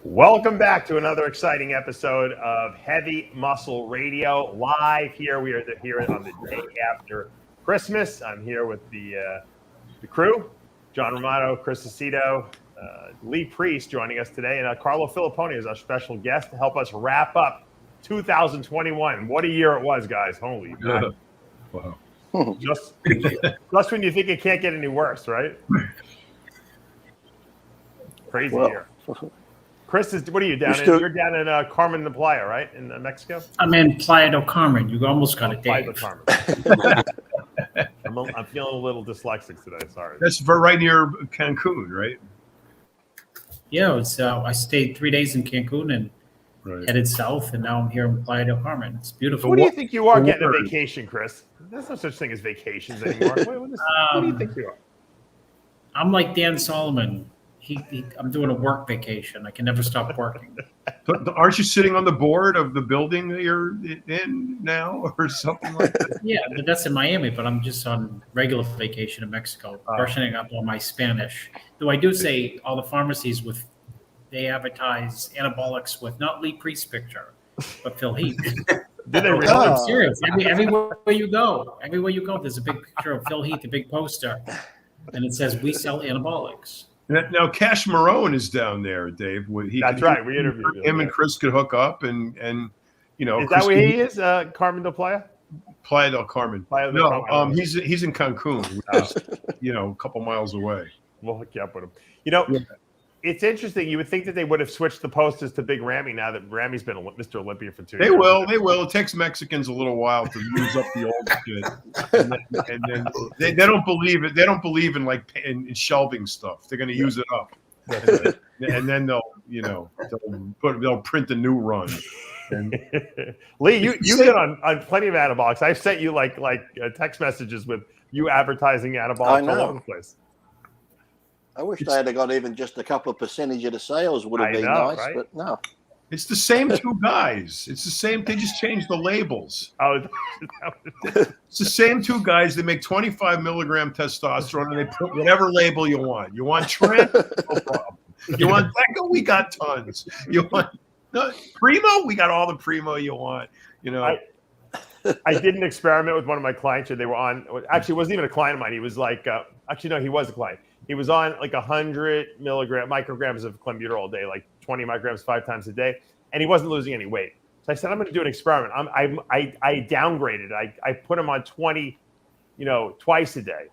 Welcome back to another exciting episode of Heavy Muscle Radio. Live here, we are here on the day after Christmas. I'm here with the crew, John Romano, Chris Aceto, Lee Priest joining us today, and Carlo Filipone is our special guest to help us wrap up 2021. What a year it was, guys. Holy God. Wow. Just when you think it can't get any worse, right? Crazy year. Chris, what are you down in? You're down in Carmen de Playa, right? In Mexico? I'm in Playa del Carmen. You almost got it, Dave. Playa del Carmen. I'm feeling a little dyslexic today. Sorry. That's right near Cancun, right? Yeah, it's. I stayed 3 days in Cancun and headed south, and now I'm here in Playa del Carmen. It's beautiful. What do you think you are getting a vacation, Chris? There's no such thing as vacations anymore. What do you think you are? I'm like Dan Solomon. I'm doing a work vacation. I can never stop working. Aren't you sitting on the board of the building that you're in now or something like that? Yeah, but that's in Miami, but I'm just on regular vacation in Mexico, brushing up on my Spanish. Though I do say all the pharmacies they advertise anabolics with not Lee Priest's picture, but Phil Heath. I'm serious. Everywhere you go, there's a big picture of Phil Heath, a big poster, and it says, "We sell anabolics." Now, Cash Marone is down there, Dave. That's right. We interviewed him, and Chris could hook up, and you know. Is that where he is? Carmen de Playa. Playa del Carmen. He's in Cancun, which is, a couple miles away. We'll hook you up with him. It's interesting. You would think that they would have switched the posters to Big Ramy now that Ramy's been Mr. Olympia for 2 years. They will. It takes Mexicans a little while to use up the old shit, and then they don't believe it. They don't believe in in shelving stuff. They're going to use it up, and then they'll print a new run. And Lee, you've been on plenty of anabolics. I've sent you like text messages with you advertising anabolics all over the place. I wish they had got even just a couple of percentage of the sales would have been nice, right? But no. It's the same two guys. It's the same. They just changed the labels. It's the same two guys. They make 25 milligram testosterone, and they put whatever label you want. You want Trent? No problem. You want Becca? We got tons. You want Primo? We got all the Primo you want. I did an experiment with one of my clients. They were on. Actually, it wasn't even a client of mine. He was like, he was a client. He was on like 100 micrograms of clenbuterol a day, like 20 micrograms 5 times a day, and he wasn't losing any weight. So I said, I'm going to do an experiment. I downgraded. I put him on 20, twice a day,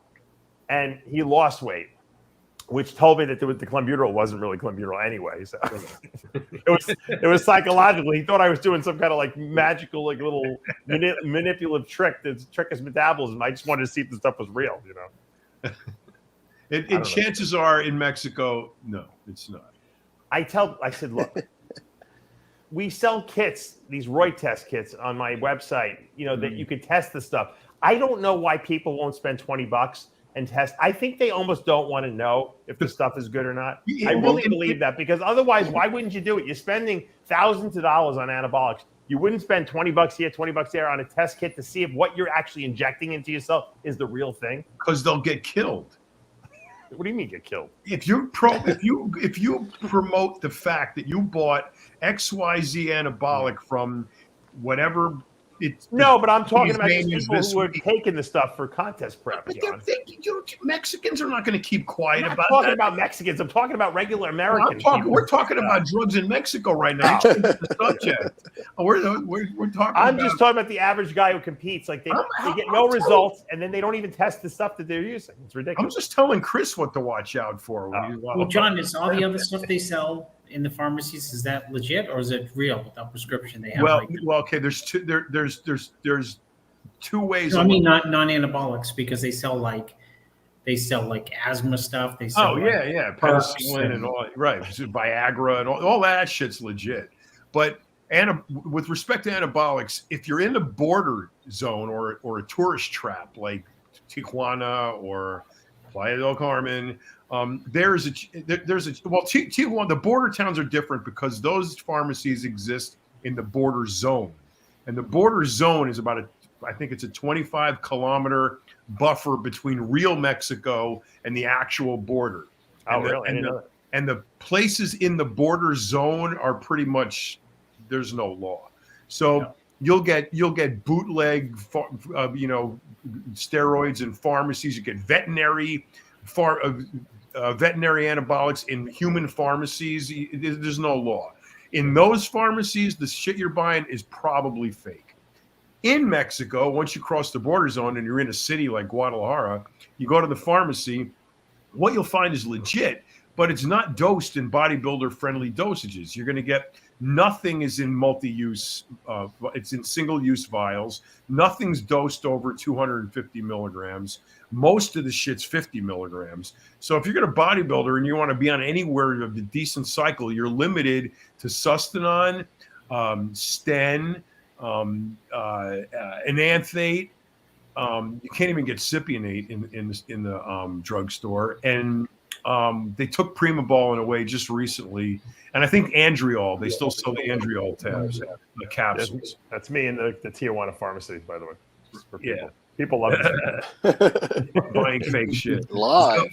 and he lost weight, which told me that the clenbuterol wasn't really clenbuterol anyway. So it was psychological. He thought I was doing some kind of like magical, like little manipulative trick to trick his metabolism. I just wanted to see if the stuff was real, And chances are in Mexico, no, it's not. I said, look, we sell kits, these Roy test kits on my website, that you could test the stuff. I don't know why people won't spend $20 and test. I think they almost don't want to know if the stuff is good or not. I really believe that, because otherwise, why wouldn't you do it? You're spending thousands of dollars on anabolics. You wouldn't spend $20 here, $20 there on a test kit to see if what you're actually injecting into yourself is the real thing. Because they'll get killed. What do you mean get killed? If you promote the fact that you bought XYZ anabolic from whatever No, but I'm talking about people who are taking the stuff for contest prep. But Mexicans are not going to keep quiet about that. I'm not talking about Mexicans. I'm talking about regular Americans. We're talking about drugs in Mexico right now. The subject. We're talking. I'm just talking about the average guy who competes. Like they get no results, and then they don't even test the stuff that they're using. It's ridiculous. I'm just telling Chris what to watch out for. Well, John, is all the other stuff they sell in the pharmacies, is that legit, or is it real without prescription? They have okay. There's two ways. No, I mean not non-anabolics, because they sell like asthma stuff. They sell penicillin and all right, Viagra and all that shit's legit. But with respect to anabolics, if you're in the border zone or a tourist trap like Tijuana or Playa del Carmen, Tijuana, the border towns are different because those pharmacies exist in the border zone, and the border zone is I think it's a 25-kilometer buffer between real Mexico and the actual border. Oh, really? and the places in the border zone are pretty much there's no law. So you'll get bootleg, steroids in pharmacies. You get veterinary antibiotics in human pharmacies. There's no law. In those pharmacies, the shit you're buying is probably fake. In Mexico, once you cross the border zone and you're in a city like Guadalajara, you go to the pharmacy, what you'll find is legit, but it's not dosed in bodybuilder-friendly dosages. You're going to get nothing is in multi-use. It's in single-use vials. Nothing's dosed over 250 milligrams. Most of the shit's 50 milligrams. So if you're going to bodybuilder and you want to be on anywhere of a decent cycle, you're limited to Sustanon, Sten, Enanthate. You can't even get Cypionate in the drugstore. And they took Primabol away just recently. And I think Andriol, they still sell the Andriol tabs, the capsules. That's me in the Tijuana pharmacy, by the way. Just for people. People love it. Buying fake shit. Live.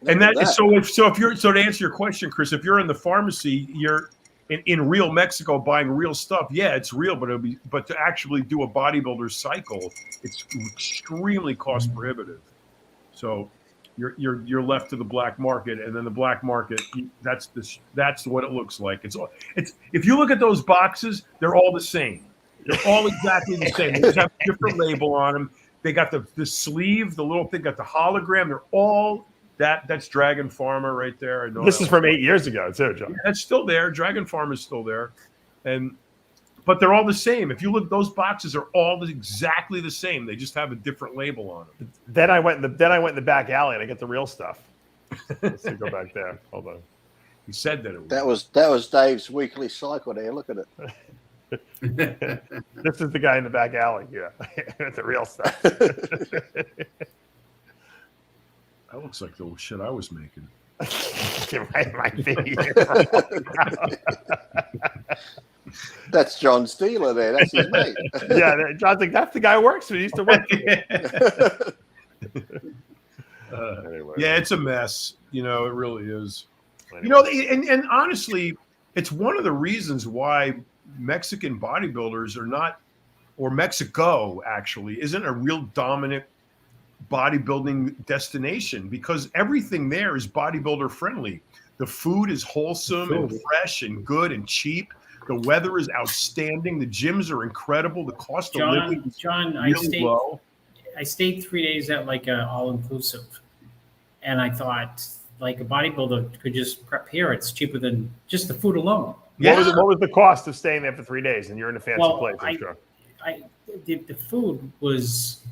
And so to answer your question, Chris, if you're in the pharmacy, you're in real Mexico buying real stuff. Yeah, it's real, but to actually do a bodybuilder cycle, it's extremely cost prohibitive. So you're left to the black market, and then the black market, that's what it looks like. It's if you look at those boxes, they're all the same. They're all exactly the same. They just have a different label on them. They got the sleeve, the little thing, got the hologram. They're all that's Dragon Pharma right there. This is from 8 years ago too, John. Yeah, it's still there. Dragon Pharma is still there, but they're all the same. If you look, those boxes are all exactly the same. They just have a different label on them. Then I went in the back alley and I get the real stuff. Let's go back there. Hold on. He said that it was. That was Dave's weekly cycle there. Look at it. This is the guy in the back alley. Yeah, the real stuff. That looks like the shit I was making. It might be. That's John Steeler there. That's his mate. Yeah, John's like, that's the guy who works for. He used to work for anyway. Yeah, it's a mess. You know, it really is. Anyway. You know, and honestly, it's one of the reasons why Mexican bodybuilders are not, or Mexico actually, isn't a real dominant bodybuilding destination, because everything there is bodybuilder friendly. The food is wholesome and fresh and good and cheap. The weather is outstanding. The gyms are incredible. The cost of living is really low. I stayed 3 days at like a all-inclusive, and I thought like a bodybuilder could just prep here. It's cheaper than just the food alone. Yeah. What was the cost of staying there for 3 days? And you're in a fancy place, I'm sure. The food was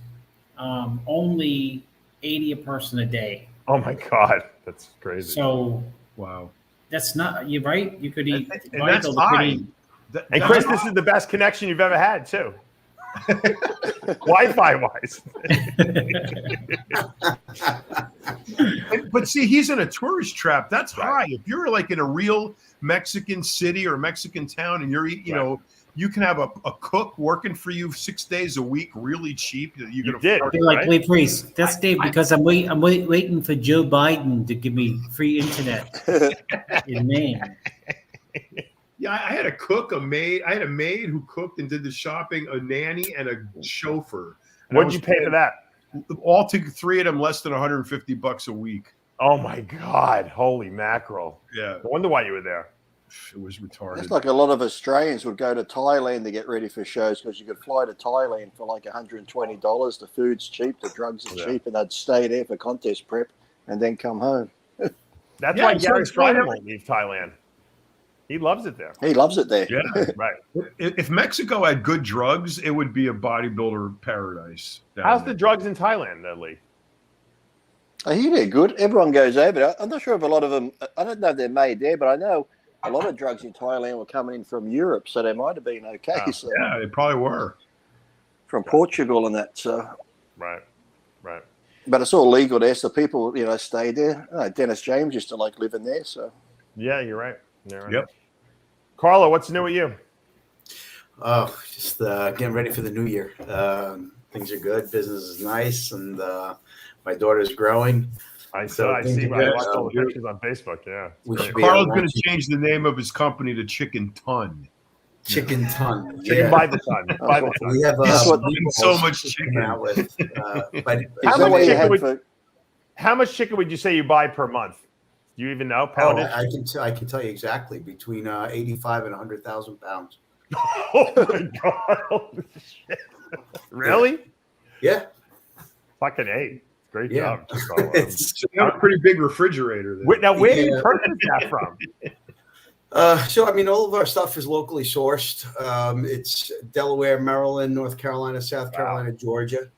only $80 a person a day. Oh my God, that's crazy. So wow, that's not you right. You could eat. And that's high. And Chris, this is the best connection you've ever had too. Wi-Fi wise. But see, he's in a tourist trap. That's high. If you're like in a real Mexican city or Mexican town and you're, you know, you can have a cook working for you 6 days a week, really cheap. You can afford, like, right? Wait, please. That's Dave, because I'm waiting for Joe Biden to give me free internet in Maine. Yeah, I had a cook, a maid. I had a maid who cooked and did the shopping, a nanny, and a chauffeur. What did you pay for that? All to three of them less than $150 a week. Oh my God! Holy mackerel! Yeah, no wonder why you were there. It was retarded. It's like a lot of Australians would go to Thailand to get ready for shows because you could fly to Thailand for like $120. The food's cheap, the drugs are cheap, and they'd stay there for contest prep and then come home. That's why Gary Strider won't leave Thailand. He loves it there. He loves it there. Yeah, right. If Mexico had good drugs, it would be a bodybuilder paradise. How's the drugs in Thailand, Lee? I hear they're good. Everyone goes over. I'm not sure if a lot of them, I don't know if they're made there, but I know a lot of drugs in Thailand were coming in from Europe, so they might have been okay. So. Yeah, they probably were. From Portugal and that. So. Right. But it's all legal there, so people, you know, stay there. Dennis James used to like living there, so. Yeah, you're right. Right. Yep. Carlo, what's new with you? Oh, just getting ready for the new year. Things are good. Business is nice, and my daughter's growing. I So see. I yeah, watched all the yeah. pictures on Facebook. Yeah. We should be Carl's able going to to change the name of his company to Chicken Ton. chicken ton. Chicken Yeah. by the ton. By the ton. We have That's what- so much coming chicken. out with, but Is How that much what you chicken had would- for? How much chicken would you say you buy per month? Do you even know? oh, Poundage? I can tell you exactly between 85 and 100,000 pounds. Oh my god! Holy shit. Really? Yeah. Fucking A. Great Yeah. job. Carlo. It's, So you have a pretty big refrigerator there. Now, where do you Yeah. purchase that from? so I mean, all of our stuff is locally sourced. It's Delaware, Maryland, North Carolina, South Carolina, Georgia.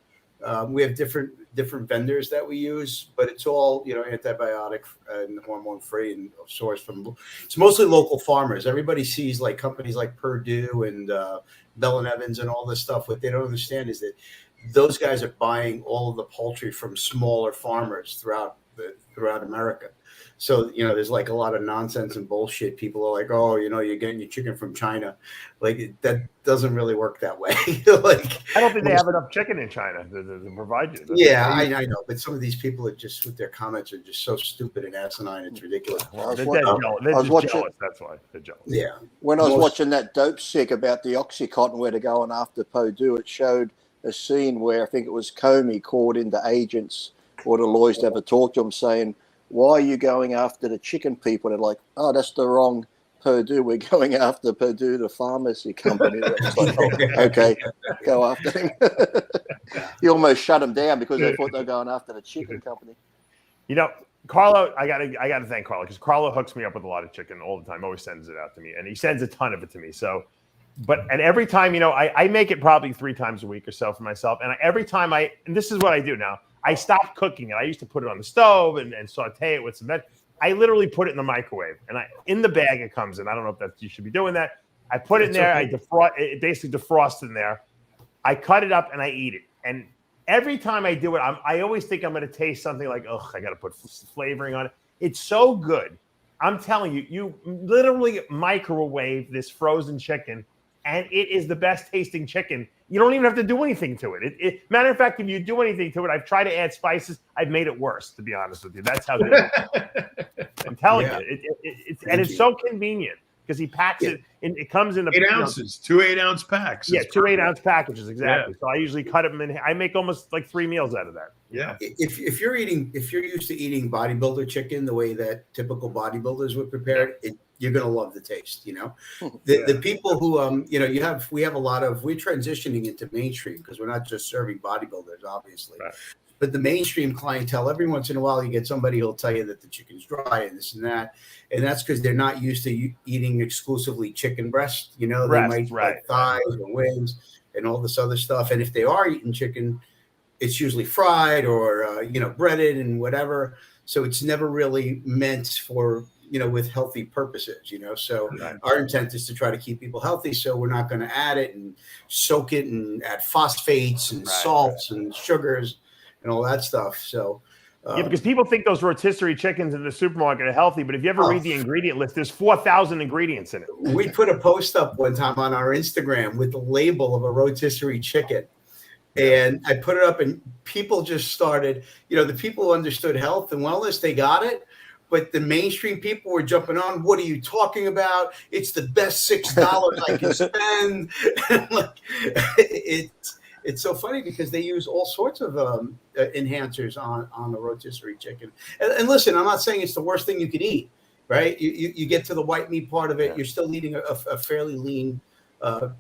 We have different vendors that we use, but it's all antibiotic and hormone free and sourced from. It's mostly local farmers. Everybody sees like companies like Purdue and Bell and Evans and all this stuff. What they don't understand is that those guys are buying all of the poultry from smaller farmers throughout America. So, there's like a lot of nonsense and bullshit. People are like, oh, you're getting your chicken from China. Like, that doesn't really work that way. Like, I don't think they have enough chicken in China to provide you. yeah, I know. But some of these people are just, with their comments, are just so stupid and asinine. It's ridiculous. Well, they're I was jealous. They're just watching- jealous. That's why they're jealous. Yeah. When I was watching that dope sick about the Oxycontin where they're going after Purdue, it showed a scene where I think it was Comey called into agents or the lawyers to have a talk to him saying, why are you going after the chicken people? They're like, oh, that's the wrong Purdue. We're going after Purdue, the pharmacy company. It's like, oh, okay, go after him. He almost shut him down because they thought they were going after the chicken company. Carlo, I gotta thank Carlo because Carlo hooks me up with a lot of chicken all the time. Always sends it out to me, and he sends a ton of it to me. So, and every time, I make it probably 3 times a week or so for myself. And every time and this is what I do now. I stopped cooking it. I used to put it on the stove and saute it with some veg. I literally put it in the microwave, and in the bag it comes in. I don't know if you should be doing that. I put it in there. Okay. I defrost it. Basically defrost in there. I cut it up and I eat it. And every time I do it, I always think I'm going to taste something like, oh, I got to put flavoring on it. It's so good. I'm telling you, you literally microwave this frozen chicken, and it is the best tasting chicken. You don't even have to do anything to it. Matter of fact, if you do anything to it, I've tried to add spices. I've made it worse, to be honest with you. That's how good it is. I'm telling you. It's so convenient because he packs it. It comes in 8 ounces, 2 8-ounce packs. Yeah, 2 8-ounce packages, exactly. Yeah. So I usually cut them in. I make almost like 3 meals out of that. Yeah. If you're used to eating bodybuilder chicken the way that typical bodybuilders would prepare it, you're gonna love the taste. The people who we have a lot of. We're transitioning into mainstream because we're not just serving bodybuilders, obviously. Right. But the mainstream clientele, every once in a while, you get somebody who'll tell you that the chicken's dry and this and that, and that's because they're not used to eating exclusively chicken breast. They might like thighs or wings and all this other stuff. And if they are eating chicken, it's usually fried or breaded and whatever. So it's never really meant for with healthy purposes. So our intent is to try to keep people healthy. So we're not going to add it and soak it and add phosphates and salts and sugars and all that stuff. So because people think those rotisserie chickens in the supermarket are healthy, but if you ever read the ingredient list, there's 4,000 ingredients in it. We put a post up one time on our Instagram with the label of a rotisserie chicken. And I put it up and people just started, the people who understood health and wellness, they got it. But the mainstream people were jumping on. What are you talking about? It's the best $6 I can spend. It's so funny because they use all sorts of enhancers on the rotisserie chicken. And listen, I'm not saying it's the worst thing you could eat, right? You get to the white meat part of it. You're still eating a fairly lean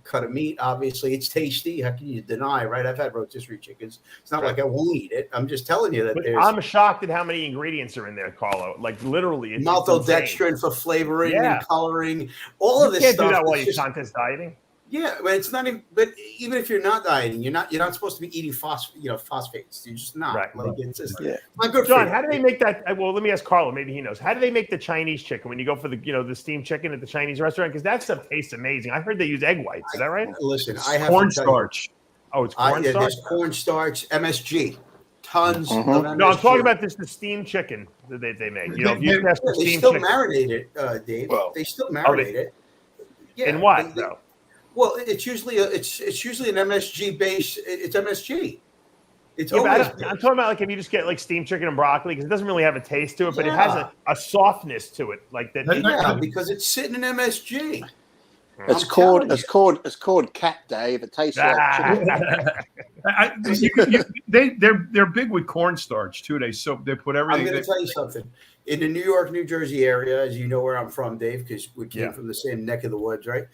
cut of meat. Obviously, it's tasty. How can you deny, right? I've had rotisserie chickens. It's not like I won't eat it. I'm just telling you that I'm shocked at how many ingredients are in there, Carlo. Like literally, it's maltodextrin for flavoring and coloring. All of this stuff. You can't do that while you're contest dieting. Yeah, but it's not even. But even if you're not dieting, you're not supposed to be eating phosphates. You're just not. Right. Like it's just not good. John, how do they make that? Well, let me ask Carlo. Maybe he knows. How do they make the Chinese chicken when you go for the steamed chicken at the Chinese restaurant? Because that stuff tastes amazing. I heard they use egg whites. Is that right? Listen, I have cornstarch. Oh, it's cornstarch. There's cornstarch, MSG, tons. Of MSG. No, I'm talking about the steamed chicken that they make. They still marinate it, Dave. Well, they still marinate it. Yeah. In what though? Well, it's usually an MSG base. It's MSG. It's Yeah, but always I'm talking about like if you just get like steamed chicken and broccoli because it doesn't really have a taste to it, but it has a softness to it, like that. yeah, because it's sitting in MSG. It's called cat, Dave. It tastes like chicken. They're big with cornstarch too. They put everything. I'm going to tell you something. In the New York, New Jersey area, as you know where I'm from, Dave, because we came from the same neck of the woods, right?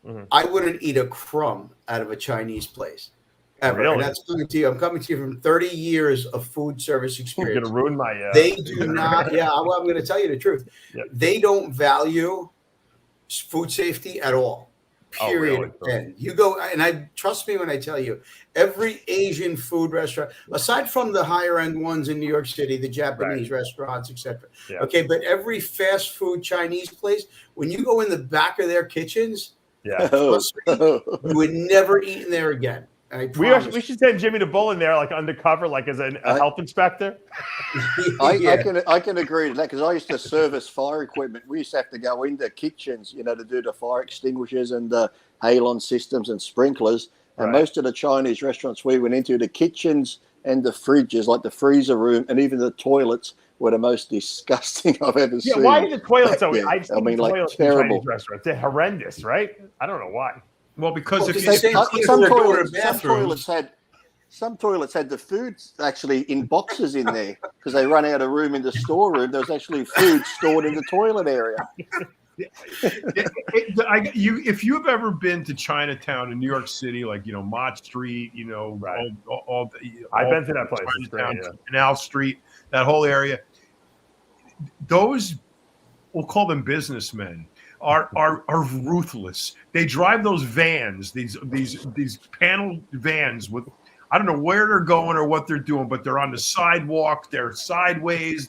Mm-hmm. I wouldn't eat a crumb out of a Chinese place ever. Really? And that's coming to you. I'm coming to you from 30 years of food service experience. You're going to ruin my. They do not. Yeah, well, I'm going to tell you the truth. Yeah. They don't value food safety at all. Period. Oh, really? And you go, and I trust me when I tell you, every Asian food restaurant, aside from the higher end ones in New York City, the Japanese restaurants, etc. Yeah. Okay, but every fast food Chinese place, when you go in the back of their kitchens, trust me, you would never eat in there again. We should send Jimmy the Bull in there, like undercover, like as a health inspecter. I can agree to that because I used to service fire equipment. We used to have to go into kitchens, to do the fire extinguishers and the halon systems and sprinklers. And most of the Chinese restaurants we went into, the kitchens and the fridges, like the freezer room and even the toilets, were the most disgusting I've ever seen. Yeah, why are the toilets so? Yeah, I mean, like toilets terrible. in Chinese restaurants, they're horrendous, right? I don't know why. Well, because some toilets had the food actually in boxes in there because they run out of room in the storeroom. There was actually food stored in the toilet area. If you've ever been to Chinatown in New York City, like Mott Street, I've been to that place. It's great, Canal Street, that whole area. Those, we'll call them businessmen, are ruthless. They drive those vans, these panel vans with, I don't know where they're going or what they're doing, but they're on the sidewalk, they're sideways,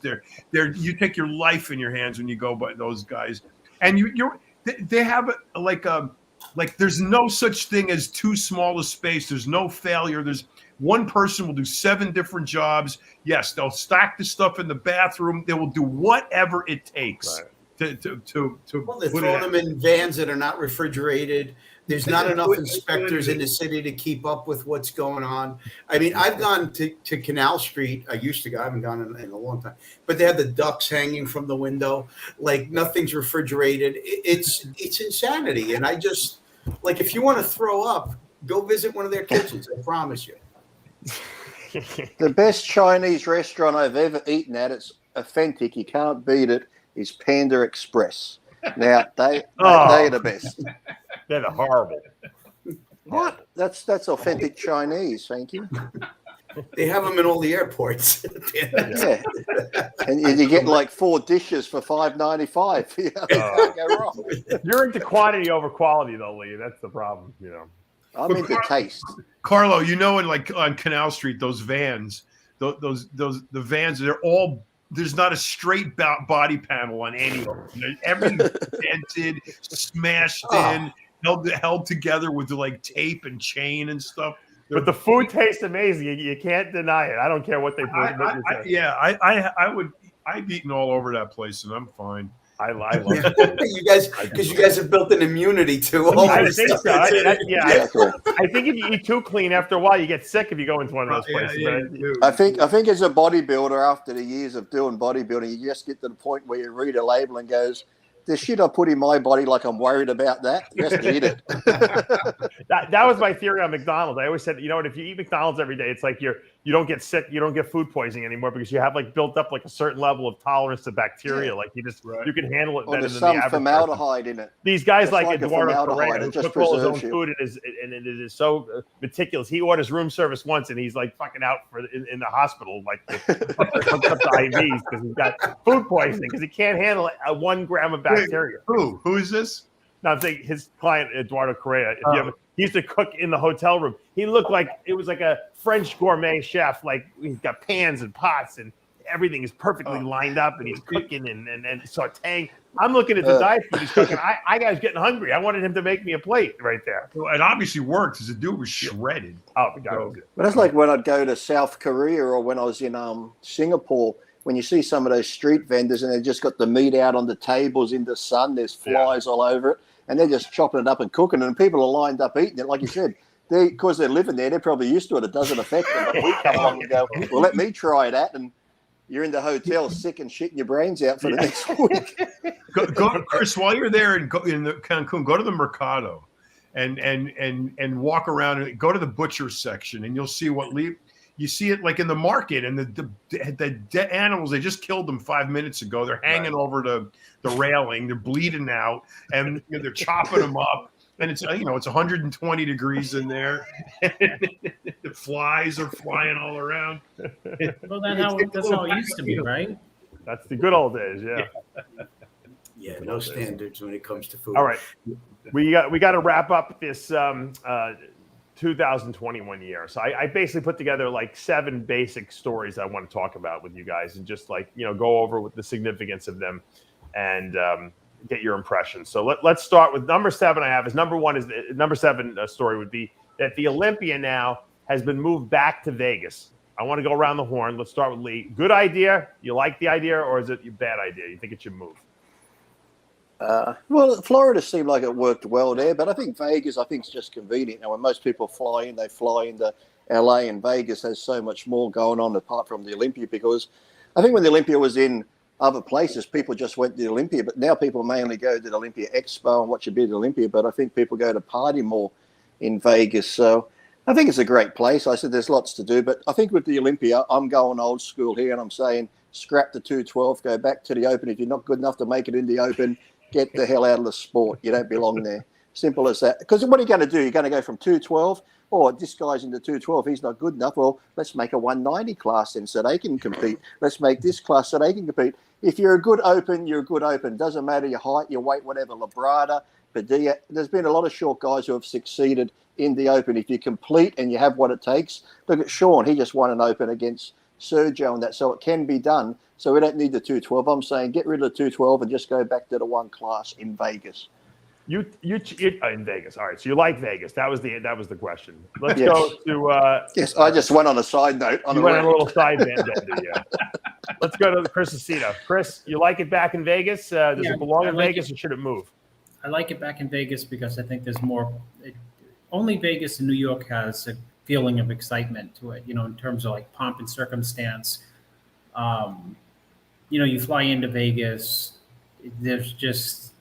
you take your life in your hands when you go by those guys. And they have like there's no such thing as too small a space. There's no failure. There's one person will do 7 different jobs. Yes, they'll stack the stuff in the bathroom. They will do whatever it takes. Right. Well, they're throwing them in vans that are not refrigerated. There's not enough inspectors in the city to keep up with what's going on. I mean, I've gone to Canal Street. I used to go. I haven't gone in a long time. But they have the ducks hanging from the window. Like nothing's refrigerated. It's insanity. And I just, like, if you want to throw up, go visit one of their kitchens. I promise you. The best Chinese restaurant I've ever eaten at, it's authentic. You can't beat it. Is Panda Express. Now they are the best. They're the horrible. What? That's authentic Chinese. Thank you. They have them in all the airports. Yeah, and you get like 4 dishes for $5.95. Go wrong. You're into quantity over quality, though, Lee. That's the problem. I'm into taste. Carlo, on Canal Street, those vans, the vans, they're all. There's not a straight body panel on any of them. Everything's dented, smashed in, held together with like tape and chain and stuff. But the food tastes amazing. You can't deny it. I don't care what they put. I've eaten all over that place, and I'm fine. I love it. Because you guys have built an immunity to all I this think stuff. so. I think if you eat too clean, after a while, you get sick if you go into one of those places. I think as a bodybuilder, after the years of doing bodybuilding, you just get to the point where you read a label and goes, the shit I put in my body, like I'm worried about that. Just eat it. That was my theory on McDonald's. I always said, if you eat McDonald's every day, it's like you don't get sick, you don't get food poisoning anymore because you have like built up like a certain level of tolerance to bacteria. Like you can handle it better than the average person. Formaldehyde in it. These guys like Eduardo Correa, who just cook all his own preserves you. food and it is so meticulous. He orders room service once and he's like fucking out in the hospital, like hooks up the IVs because he's got food poisoning because he can't handle 1 gram of bacteria. Who is this? No, I'm saying his client, Eduardo Correa. He used to cook in the hotel room. He looked like it was like a French gourmet chef. Like he's got pans and pots and everything is perfectly lined up and he's cooking and sauteing. I'm looking at the diet food he's cooking. I was getting hungry. I wanted him to make me a plate right there. Well, it obviously worked because the dude was shredded. Oh, the guy was good. But that's like when I'd go to South Korea or when I was in Singapore. When you see some of those street vendors and they've just got the meat out on the tables in the sun, there's flies all over it, and they're just chopping it up and cooking it, and people are lined up eating it. Like you said, because they're living there, they're probably used to it. It doesn't affect them. But we come along and go, well, let me try that. And you're in the hotel sick and shitting your brains out for the next week. Go, Chris, while you're there in Cancun, go to the Mercado and walk around and go to the butcher section, and you'll see you see it like in the market, and the dead animals, they just killed them 5 minutes ago. They're hanging over the railing. They're bleeding out, and they're chopping them up. And it's it's 120 degrees in there. The flies are flying all around. Well, that's how it used to be, right? That's the good old days, yeah. Yeah, no standards when it comes to food. All right, we got to wrap up this 2021 year. So I basically put together like 7 basic stories I want to talk about with you guys, and just like go over with the significance of them, and get your impressions. So let's start with number 7. I have is number 1 is number 7 story would be that the Olympia now has been moved back to Vegas. I want to go around the horn. Let's start with Lee. Good idea? You like the idea, or is it a bad idea? You think it should move? Well, Florida seemed like it worked well there, but I think Vegas, is just convenient. Now, when most people fly in, they fly into LA, and Vegas has so much more going on apart from the Olympia, because I think when the Olympia was in other places, people just went to the Olympia, but now people mainly go to the Olympia Expo and watch a bit of the Olympia, but I think people go to party more in Vegas. So I think it's a great place. I said there's lots to do, but I think with the Olympia, I'm going old school here, and I'm saying scrap the 212, go back to the Open. If you're not good enough to make it in the Open, get the hell out of the sport. You don't belong there. Simple as that. Because what are you going to do? You're going to go from 212, this guy's in the 212, he's not good enough. Well, let's make a 190 class then so they can compete. Let's make this class so they can compete. If you're a good Open, you're a good Open. Doesn't matter your height, your weight, whatever. Labrada, Padilla. There's been a lot of short guys who have succeeded in the Open. If you complete and you have what it takes, look at Sean. He just won an Open against Sergio and that. So it can be done. So we don't need the 212. I'm saying get rid of the 212 and just go back to the 1 class in Vegas. You in Vegas. All right. So you like Vegas. That was the question. Let's go to yes, I just went on a side note. You went on a little side band, yeah. Let's go to Chris Aceto. Chris, you like it back in Vegas? Does it belong in Vegas, or should it move? I like it back in Vegas because I think there's more. Only Vegas and New York has a feeling of excitement to it, in terms of like pomp and circumstance. You fly into Vegas, there's just,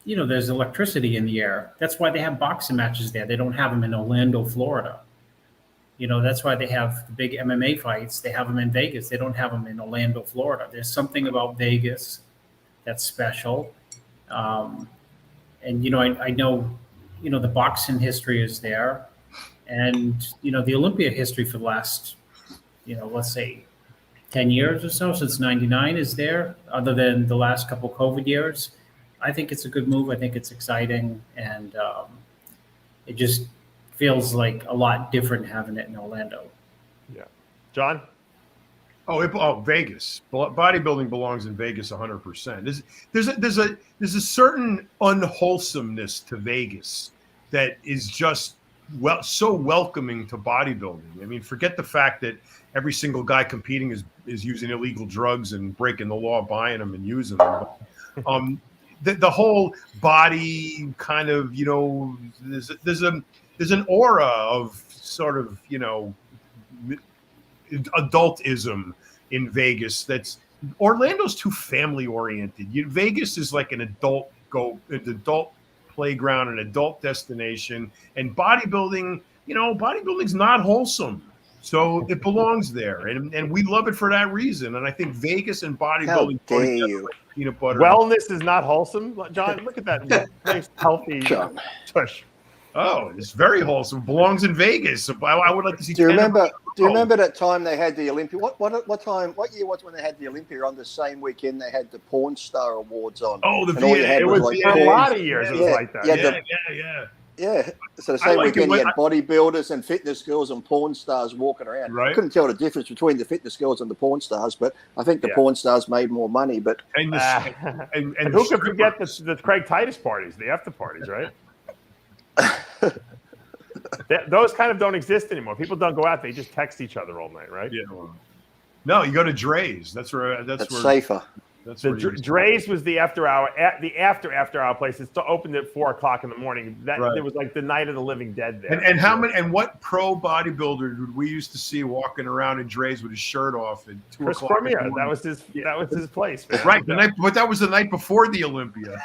there's electricity in the air. That's why they have boxing matches there. They don't have them in Orlando, Florida. That's why they have the big MMA fights. They have them in Vegas. They don't have them in Orlando, Florida. There's something about Vegas that's special. And, I know, the boxing history is there. And, the Olympia history for the last, let's say 10 years or so, since 99 is there, other than the last couple COVID years. I think it's a good move. I think it's exciting. And it just feels like a lot different having it in Orlando. Yeah. John? Vegas. Bodybuilding belongs in Vegas 100%. There's a certain unwholesomeness to Vegas that is just so welcoming to bodybuilding. I mean, forget the fact that every single guy competing is using illegal drugs and breaking the law, buying them and using them. The whole body kind of, there's an aura of sort of, adultism in Vegas. Orlando's too family oriented. Vegas is like an adult playground, an adult destination, and bodybuilding's not wholesome. So it belongs there, and we love it for that reason. And I think Vegas and bodybuilding go together like peanut butter. Wellness is not wholesome, John. Look at that nice, healthy tush. Oh, it's very wholesome. Belongs in Vegas. I would like to see. Do you remember that time they had the Olympia? What year was when they had the Olympia on the same weekend they had the Porn Star Awards on? Oh, it was like a lot of years. It was like that. Yeah. So the same weekend you had bodybuilders and fitness girls and porn stars walking around. Right. I couldn't tell the difference between the fitness girls and the porn stars, but I think the porn stars made more money. But and who could forget the Craig Titus parties, the after parties, right? Those kind of don't exist anymore. People don't go out; they just text each other all night, right? Yeah. No, you go to Dre's. That's where safer. That's The what he was Dre's was the after hour place. It's opened at 4:00 in the morning. Right. It was like the night of the living dead there. And how many and what pro bodybuilder did we used to see walking around in Dre's with his shirt off at 2 Chris o'clock? Cormier, that was his place, man. Right. But that was the night before the Olympia.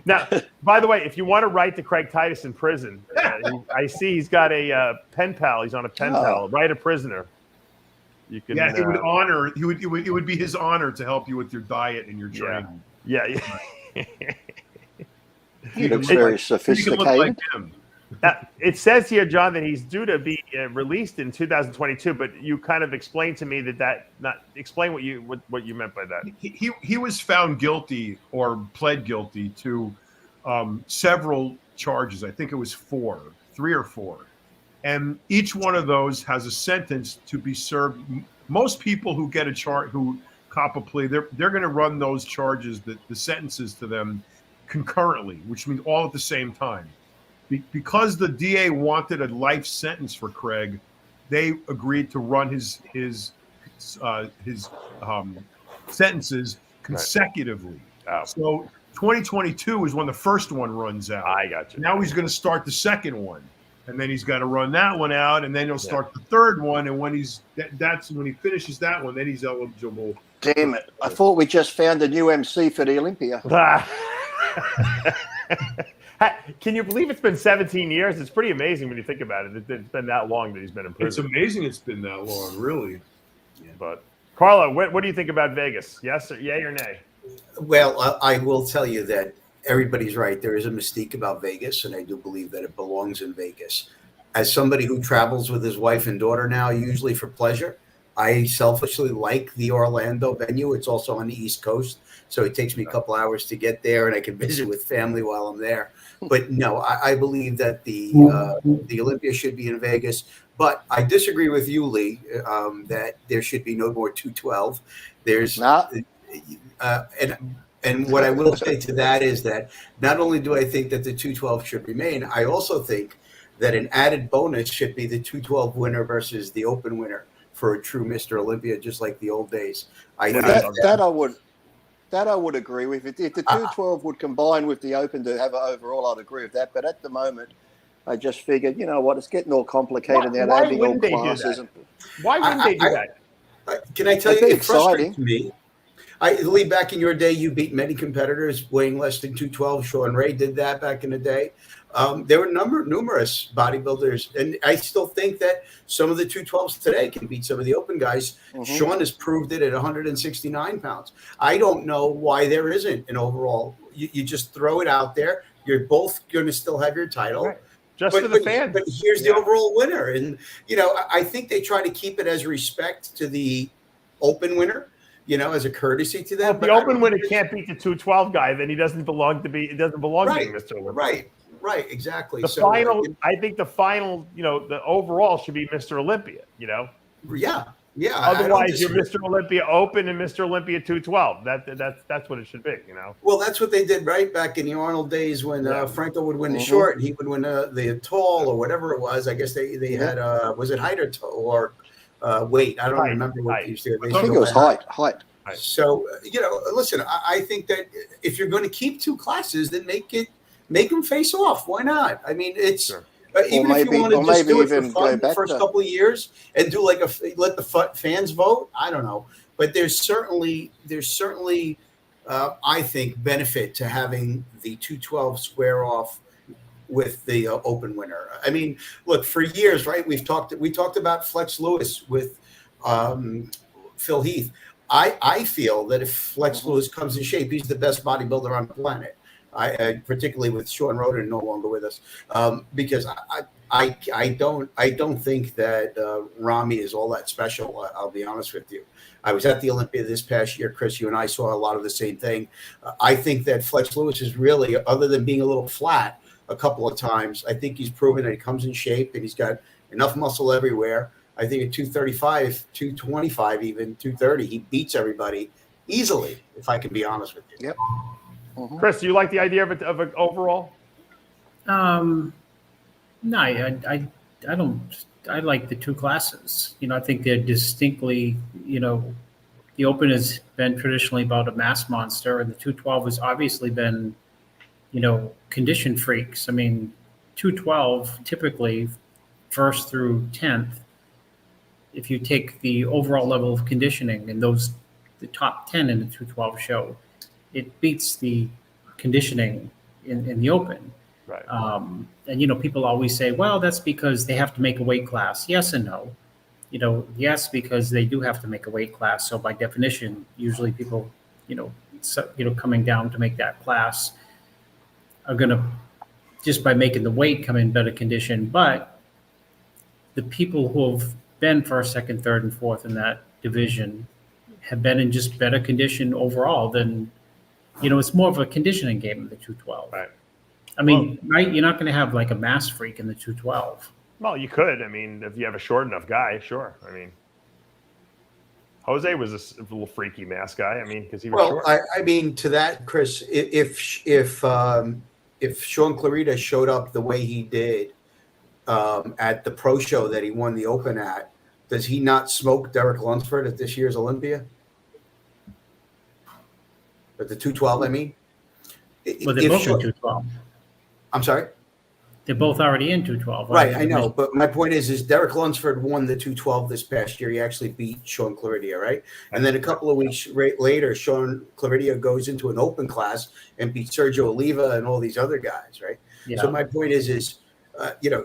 Now, by the way, if you want to write to Craig Titus in prison, I see he's got a pen pal. He's on a pen pal. Write a prisoner. You can, yeah, it would honor. It would be his honor to help you with your diet and your training. Yeah. He looks very You sophisticated. can look like him. It says here, John, that he's due to be released in 2022. But you kind of explained to me explain what you meant by that. He was found guilty or pled guilty to several charges. I think it was 3 or 4. And each one of those has a sentence to be served. Most people who get who cop a plea, they're going to run those charges, the sentences to them concurrently, which means all at the same time. Because the DA wanted a life sentence for Craig, they agreed to run his sentences consecutively. Right. Oh. So 2022 is when the first one runs out. I got you. Now he's going to start the second one. And then he's got to run that one out, and then he'll start the third one. And when that's when he finishes that one, then he's eligible. Damn it. I thought we just found a new MC for the Olympia. Can you believe it's been 17 years? It's pretty amazing when you think about it. It's been that long that he's been in prison. It's amazing it's been that long, really. Yeah. But Carlo, what do you think about Vegas? Yes or yay or nay? Well, I will tell you that everybody's right. There is a mystique about Vegas, and I do believe that it belongs in Vegas. As somebody who travels with his wife and daughter now, usually for pleasure, I selfishly like the Orlando venue. It's also on the East Coast, so it takes me a couple hours to get there, and I can visit with family while I'm there. But no, I believe that the Olympia should be in Vegas. But I disagree with you, Lee, that there should be no more 212. There's And what I will say to that is that not only do I think that the 212 should remain, I also think that an added bonus should be the 212 winner versus the open winner for a true Mr. Olympia, just like the old days. That I would agree with. If the 212 would combine with the open to have it overall, I'd agree with that. But at the moment, I just figured, you know what, it's getting all complicated now. Why adding all wouldn't they do classes. that? Why wouldn't they do that? Can I tell It'd you, be it frustrates exciting. me. Lee, back in your day, you beat many competitors weighing less than 212. Sean Ray did that back in the day. There were numerous bodybuilders, and I still think that some of the 212s today can beat some of the open guys. Mm-hmm. Sean has proved it at 169 pounds. I don't know why there isn't an overall. You just throw it out there. You're both going to still have your title. Right. Just for the fans. But here's the overall winner. And, you know, I think they try to keep it as respect to the open winner, you know, as a courtesy to them. Well, if the open winner can't beat the 212 guy, then he doesn't belong to be Mr. Olympia. Right, exactly. I think the final, you know, the overall should be Mr. Olympia, you know? Yeah. Otherwise, you're Mr. Olympia Open and Mr. Olympia 212. That's what it should be, you know? Well, that's what they did right back in the Arnold days when Franco would win the short and he would win the tall or whatever it was. I guess they had, was it height or weight? I don't remember what they used to do. I think it was height. So, you know, listen, I think that if you're going to keep two classes, then make them face off. Why not? I mean, it's even if you want to just do it for fun the first couple of years and do like let the fans vote. I don't know, but there's certainly I think benefit to having the 212 square off with the open winner. I mean, look, for years, right? We talked about Flex Lewis with Phil Heath. I feel that if Flex Lewis comes in shape, he's the best bodybuilder on the planet. I particularly with Sean Roden no longer with us, because I don't think that Rami is all that special. I'll be honest with you. I was at the Olympia this past year, Chris. You and I saw a lot of the same thing. I think that Flex Lewis is really, other than being a little flat a couple of times, I think he's proven that he comes in shape and he's got enough muscle everywhere. I think at 235, 225, even 230, he beats everybody easily, if I can be honest with you. Yep. Chris, do you like the idea of an overall? No, I don't. I like the two classes. You know, I think they're distinctly, you know, the Open has been traditionally about a mass monster, and the 212 has obviously been, condition freaks. I mean, 212 typically first through 10th, if you take the overall level of conditioning and the top 10 in the 212 show, it beats the conditioning in the Open. Right. And people always say, well, that's because they have to make a weight class. Yes and no. Yes, because they do have to make a weight class. So by definition, usually people, coming down to make that class are going to, just by making the weight, come in better condition. But the people who have been first, second, third, and fourth in that division have been in just better condition overall than, it's more of a conditioning game in the 212. Right. I mean, right? You're not going to have like a mass freak in the 212. Well, you could. I mean, if you have a short enough guy, sure. I mean, Jose was a little freaky mass guy. I mean, because he was short. I mean, to that, Chris, if Sean Clarita showed up the way he did at the pro show that he won the Open at, does he not smoke Derek Lunsford at this year's Olympia? At the 212, I mean. Well, they're both in 212. I'm sorry? They're both already in 212. Right, I know. But my point is Derek Lunsford won the 212 this past year. He actually beat Sean Claridia, right? And then a couple of weeks later, Sean Claridia goes into an Open class and beats Sergio Oliva and all these other guys, right? Yeah. So my point is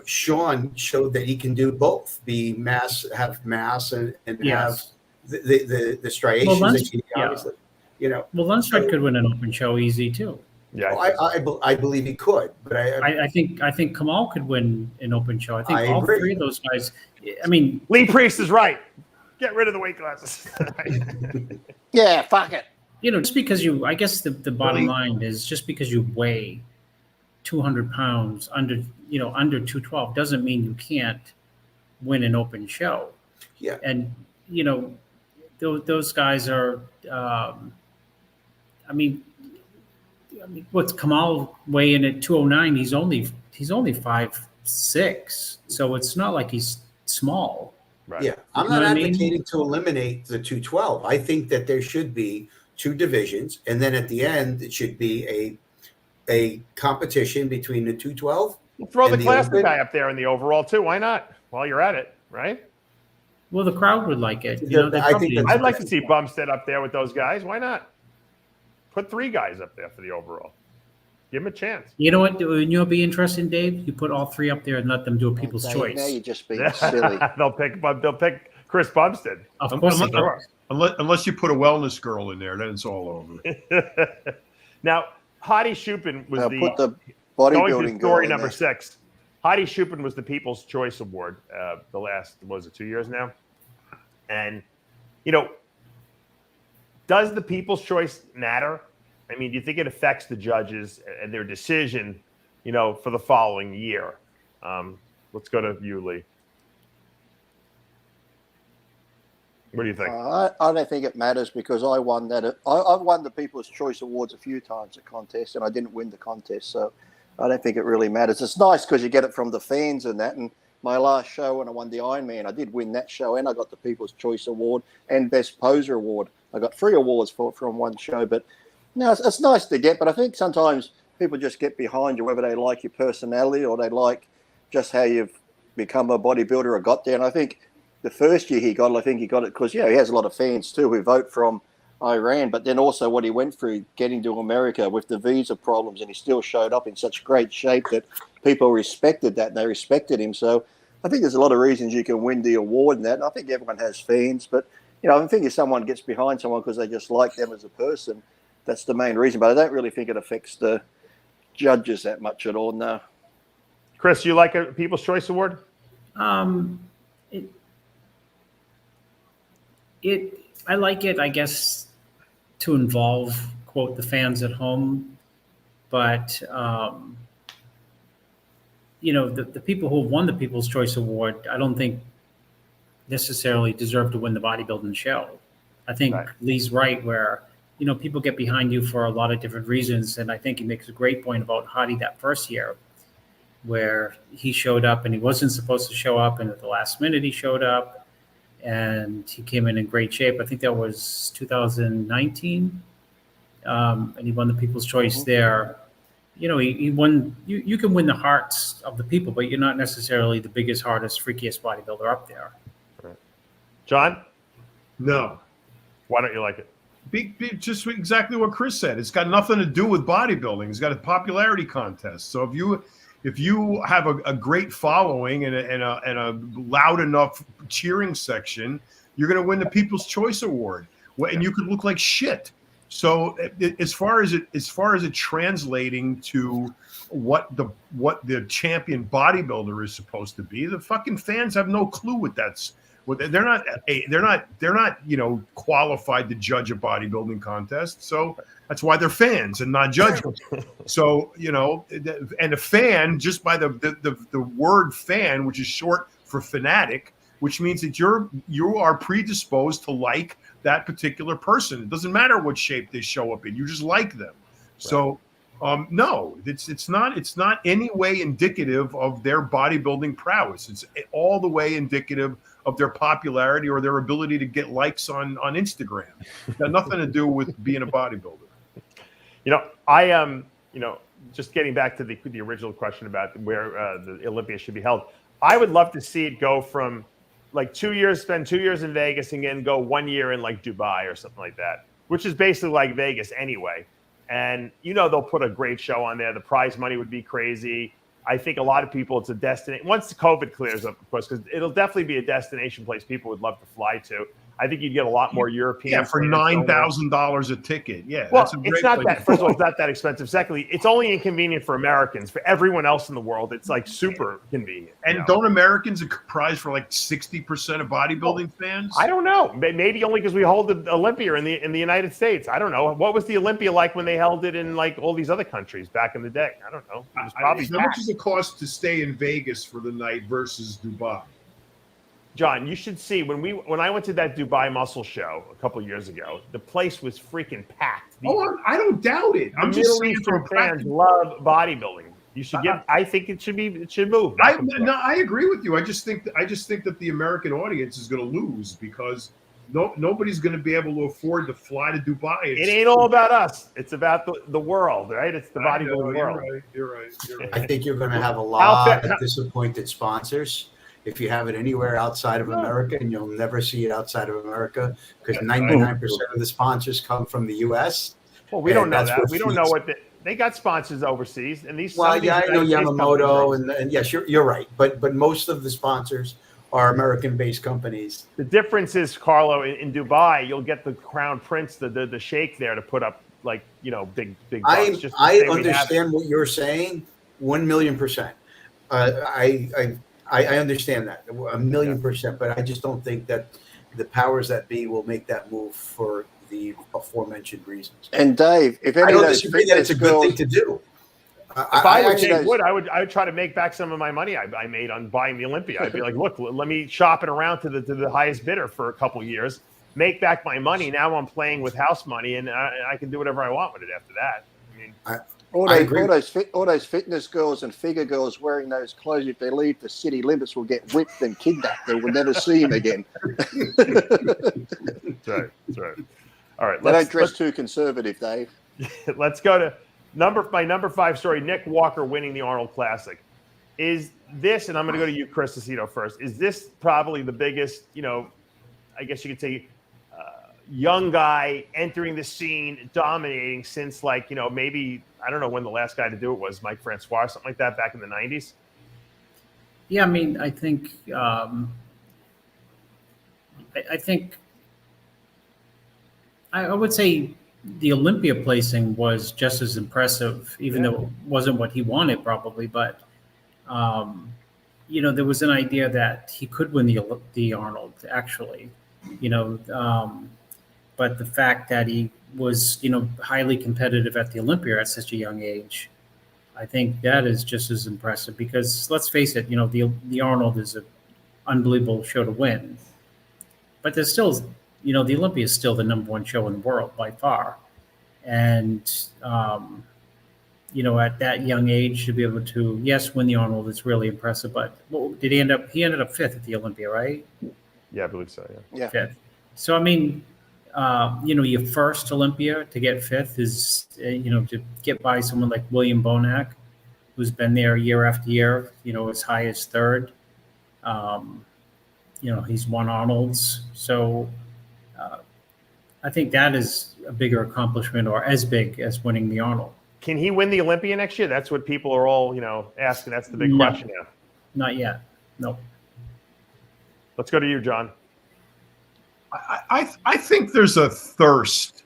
Sean showed that he can do both, have mass and have the striations. Well, obviously, Well, Lunsford could win an Open show easy too. Yeah, I believe he could, but I think Kamal could win an Open show. I think all agree. three of those guys. I mean, Lee Priest is right. Get rid of the weight classes. Yeah, fuck it. Just because I guess the bottom line is just because you weigh 200 pounds under 212 doesn't mean you can't win an Open show. Yeah, and those guys are. I mean, what's Kamal weighing at 209? He's only 5'6", so it's not like he's small. Right. Yeah, I'm not advocating to eliminate the 212. I think that there should be two divisions, and then at the end it should be a competition between the 212. Throw the classic guy up there in the overall too. Why not? While you're at it, right? Well, the crowd would like it. I'd like to see Bumstead up there with those guys. Why not? Put 3 guys up there for the overall. Give them a chance. You know what? You'll be interesting, Dave. You put all 3 up there and let them do a people's choice. Now you're just being silly. They'll pick Chris Bumstead. Of course, unless you put a wellness girl in there, then it's all over. Now, Hadi Chupin was put the bodybuilding story girl number 6. Hadi Chupin was the People's Choice Award the last, 2 years now? And, does the People's Choice matter? I mean, do you think it affects the judges and their decision, for the following year? Let's go to you, Lee. What do you think? I don't think it matters because I won that. I've won the People's Choice Awards a few times at contests, and I didn't win the contest, so I don't think it really matters. It's nice because you get it from the fans and that. And my last show when I won the Ironman, I did win that show, and I got the People's Choice Award and Best Poser Award. I got 3 awards from one show, but no, it's nice to get. But I think sometimes people just get behind you, whether they like your personality or they like just how you've become a bodybuilder or got there. And I think the first year he got it, I think he got it because, he has a lot of fans too who vote from Iran, but then also what he went through getting to America with the visa problems, and he still showed up in such great shape that people respected that and they respected him. So I think there's a lot of reasons you can win the award and that. And I think everyone has fans, but I think if someone gets behind someone because they just like them as a person, that's the main reason. But I don't really think it affects the judges that much at all. No. Chris, you like a People's Choice Award? I like it, I guess, to involve, quote, the fans at home. But, the people who have won the People's Choice Award, I don't think necessarily deserve to win the bodybuilding show. I think Lee's right where, people get behind you for a lot of different reasons. And I think he makes a great point about Hadi that first year where he showed up and he wasn't supposed to show up. And at the last minute he showed up. and he came in great shape. I think that was 2019, and he won the People's Choice there. You know, he won. You can win the hearts of the people, but you're not necessarily the biggest, hardest, freakiest bodybuilder up there. Right. John, No. why don't you like it? Just exactly what Chris said. It's got nothing to do with bodybuilding. It's got a popularity contest. So if you have a great following and a loud enough cheering section, you're going to win the People's Choice Award. And you could look like shit. So as far as it translating to what the champion bodybuilder is supposed to be, the fucking fans have no clue what that's. Well, they're not qualified to judge a bodybuilding contest. So that's why they're fans and not judges. So and a fan, just by the word fan, which is short for fanatic, which means that you are predisposed to like that particular person. It doesn't matter what shape they show up in. You just like them. Right. So no, it's not any way indicative of their bodybuilding prowess. It's all the way indicative of their popularity or their ability to get likes on Instagram. It's got nothing to do with being a bodybuilder. I am, just getting back to the original question about where the Olympia should be held. I would love to see it go from like 2 years, spend 2 years in Vegas and then go 1 year in like Dubai or something like that, which is basically like Vegas anyway. And, they'll put a great show on there. The prize money would be crazy. I think a lot of people, it's a destination. Once the COVID clears up, of course, because it'll definitely be a destination place people would love to fly to. I think you'd get a lot more Europeans. Yeah, for $9,000 a ticket. Yeah, well, it's not that. First of all, it's not that expensive. Secondly, it's only inconvenient for Americans. For everyone else in the world, it's like super convenient. And don't Americans comprise for like 60% of bodybuilding fans? I don't know. Maybe only because we hold the Olympia in the United States. I don't know. What was the Olympia like when they held it in like all these other countries back in the day? I don't know. It was probably how much does it cost to stay in Vegas for the night versus Dubai? John, you should see when I went to that Dubai Muscle Show a couple of years ago, the place was freaking packed. I don't doubt it. I'm just saying, Middle Eastern fans love bodybuilding. You should I think it should move. I agree with you. I just think that the American audience is going to lose because nobody's going to be able to afford to fly to Dubai. It ain't all about us. It's about the world, right? It's the bodybuilding world. You're right. I think you're going to have a lot of disappointed sponsors if you have it anywhere outside of America, and you'll never see it outside of America because 99% of the sponsors come from the U.S. Well, we don't know that. We don't know what they got sponsors overseas, and these. Well, yeah, I know Yamamoto, and yes, you're right, but most of the sponsors are American-based companies. The difference is, Carlo, in Dubai, you'll get the crown prince, the sheikh there to put up like big. I understand what you're saying, 1,000,000%. I understand that 1,000,000%, but I just don't think that the powers that be will make that move for the aforementioned reasons. And Dave, if any I don't of those disagree that it's a good thing to do. If I would try to make back some of my money I made on buying the Olympia. I'd be like, look, let me shop it around to the highest bidder for a couple of years, make back my money. Now I'm playing with house money, and I can do whatever I want with it after that. I mean. All those fitness girls and figure girls wearing those clothes, if they leave the city limits, will get whipped and kidnapped. They will never see them again. That's right. All right. They don't dress too conservative, Dave. Let's go to my number 5 story. Nick Walker winning the Arnold Classic. Is this, and I'm going to go to you, Chris Aceto, first. Is this probably the biggest, I guess you could say, young guy entering the scene, dominating since maybe, I don't know when the last guy to do it was, Mike Francois, something like that back in the 90s? Yeah, I mean, I think I would say the Olympia placing was just as impressive, even though it wasn't what he wanted probably, but there was an idea that he could win the Arnold actually, but the fact that he was, highly competitive at the Olympia at such a young age, I think that is just as impressive because let's face it, the Arnold is an unbelievable show to win, but there's still, the Olympia is still the number 1 show in the world by far. And, at that young age to be able to, yes, win the Arnold is really impressive, but did he end up 5th at the Olympia, right? Yeah, I believe so. Yeah. Yeah. Fifth. So I mean, your first Olympia to get fifth is, to get by someone like William Bonac, who's been there year after year, as high as third. He's won Arnold's. So I think that is a bigger accomplishment, or as big as winning the Arnold. Can he win the Olympia next year? That's what people are all, asking. That's the big No. question now. Not yet. No. Let's go to you, John. I think there's a thirst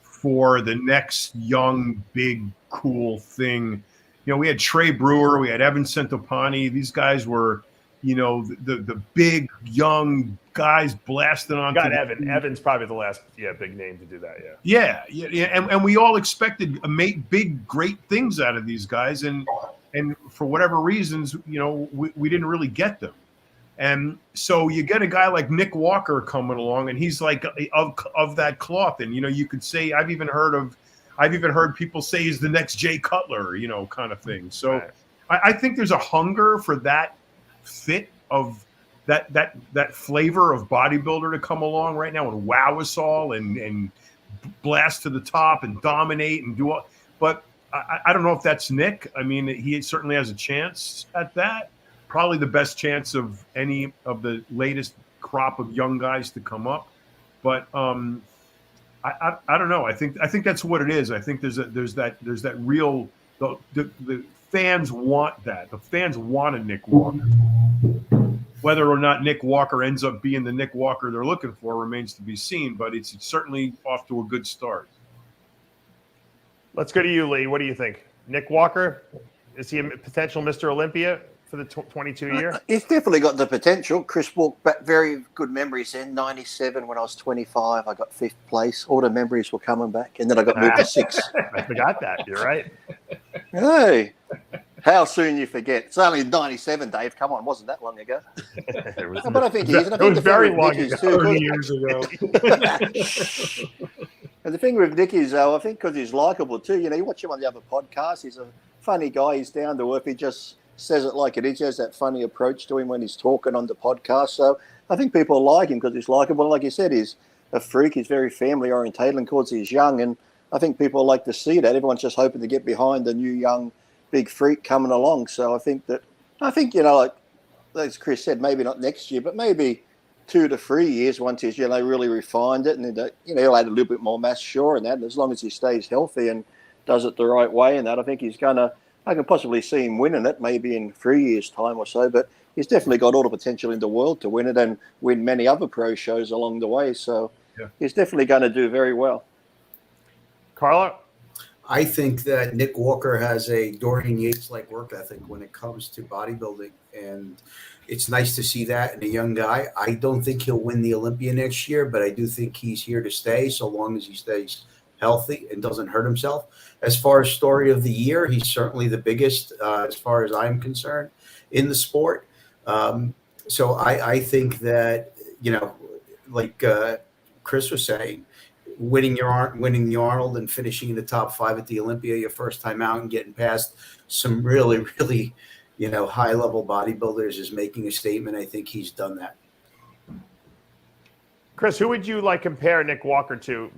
for the next young, big, cool thing. We had Trey Brewer, we had Evan Centopani. These guys were, the big, young guys blasting on. Got Evan. Evan's probably the last, big name to do that. Yeah. And we all expected big, great things out of these guys, and for whatever reasons, we didn't really get them. And so you get a guy like Nick Walker coming along, and he's like of that cloth. And you could say I've even heard people say he's the next Jay Cutler, kind of thing. So Right. I think there's a hunger for that fit of that flavor of bodybuilder to come along right now and wow us all and blast to the top and dominate and do all. But I don't know if that's Nick. I mean, he certainly has a chance at that. Probably the best chance of any of the latest crop of young guys to come up. But I don't know. I think that's what it is. I think there's that real the fans want that. The fans want a Nick Walker. Whether or not Nick Walker ends up being the Nick Walker they're looking for remains to be seen, but it's certainly off to a good start. Let's go to you, Lee. What do you think? Nick Walker, is he a potential Mr. Olympia for the 22 year? He's definitely got the potential. Chris walked back, very good memories in 97 when I was 25. I got 5th place. All the memories were coming back, and then I got moved to 6th. I forgot that. You're right. Hey, how soon you forget? It's only 97, Dave. Come on, wasn't that long ago. It was, But I think he is. And I it think was the very thing with long Nick is ago. too, 30 years ago. And the thing with Nick is, though, I think because he's likable too. You watch him on the other podcasts. He's a funny guy. He's down to earth. He just says it like it is. He has that funny approach to him when he's talking on the podcast. So I think people like him because he's likable. Like you said, he's a freak. He's very family orientated, and because he's young. And I think people like to see that. Everyone's just hoping to get behind the new young big freak coming along. So I think like as Chris said, maybe not next year, but maybe 2 to 3 years once he's really refined it, and he'll add a little bit more mass, sure, and that. And as long as he stays healthy and does it the right way, and that, I think he's gonna. I can possibly see him winning it, maybe in 3 years' time or so. But he's definitely got all the potential in the world to win it and win many other pro shows along the way. So he's definitely going to do very well. Carlo? I think that Nick Walker has a Dorian Yates-like work ethic when it comes to bodybuilding, and it's nice to see that in a young guy. I don't think he'll win the Olympia next year, but I do think he's here to stay so long as he stays healthy and doesn't hurt himself. As far as story of the year, he's certainly the biggest as far as I'm concerned in the sport. So I think that, like Chris was saying, winning the Arnold and finishing in the top 5 at the Olympia your first time out and getting past some really, really, high level bodybuilders is making a statement. I think he's done that. Chris, who would you compare Nick Walker to,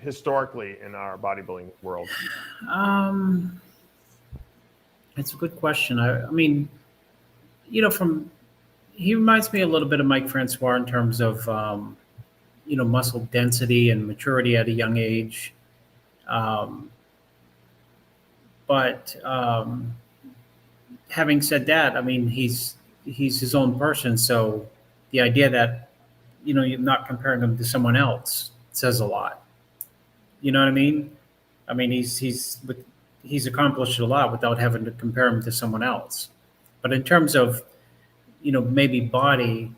historically in our bodybuilding world? It's a good question. I mean, he reminds me a little bit of Mike Francois in terms of, muscle density and maturity at a young age. But having said that, I mean, he's his own person. So the idea that, you're not comparing him to someone else says a lot. You know what I mean? I mean, he's accomplished a lot without having to compare him to someone else. But in terms of, maybe body,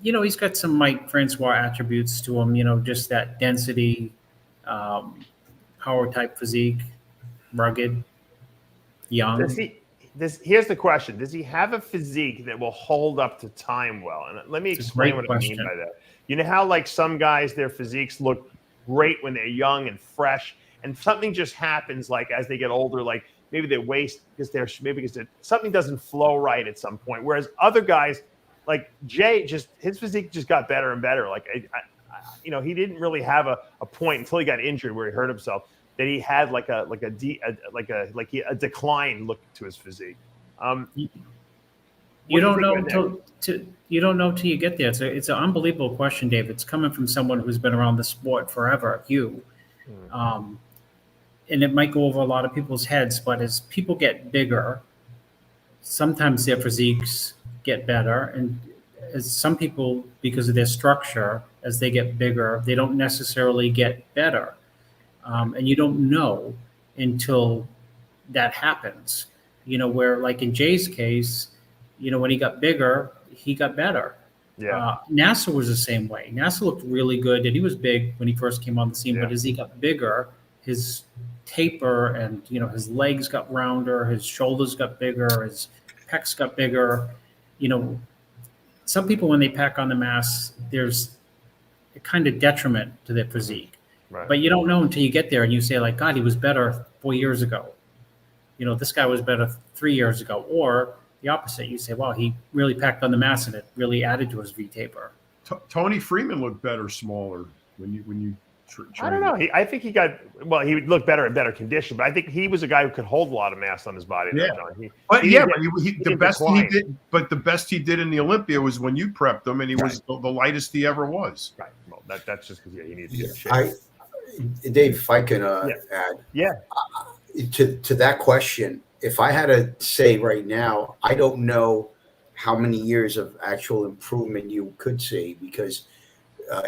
he's got some Mike Francois attributes to him, just that density, power type physique, rugged, young. Here's the question. Does he have a physique that will hold up to time well? And let me explain what I mean by that. You know how some guys, their physiques look great when they're young and fresh, and something just happens as they get older, maybe their waist, because something doesn't flow right at some point. Whereas other guys like Jay, just his physique just got better and better. Like he didn't really have a point until he got injured where he hurt himself that he had like a decline look to his physique. You don't know till you get there. It's an unbelievable question, Dave. It's coming from someone who's been around the sport forever, you. And it might go over a lot of people's heads, but as people get bigger, sometimes their physiques get better. And as some people, because of their structure, as they get bigger, they don't necessarily get better. And you don't know until that happens. Where like in Jay's case, when he got bigger, he got better. Yeah. NASA was the same way. NASA looked really good, and he was big when he first came on the scene. But as he got bigger, his taper and his legs got rounder, his shoulders got bigger, his pecs got bigger. Some people, when they pack on the mass, there's a kind of detriment to their physique. Right. But you don't know until you get there and you say, like, God, he was better 4 years ago. This guy was better 3 years ago. Or the opposite. You say, wow, he really packed on the mass and it really added to his V-taper. Tony Freeman looked better smaller when you I don't know. I think he would look better in better condition, but I think he was a guy who could hold a lot of mass on his body. Yeah. The best he did in the Olympia was when you prepped him, and he was the lightest he ever was. Right. Well, that's just because he needed to get in shape. Dave, if I can add, to that question, if I had to say right now, I don't know how many years of actual improvement you could see, because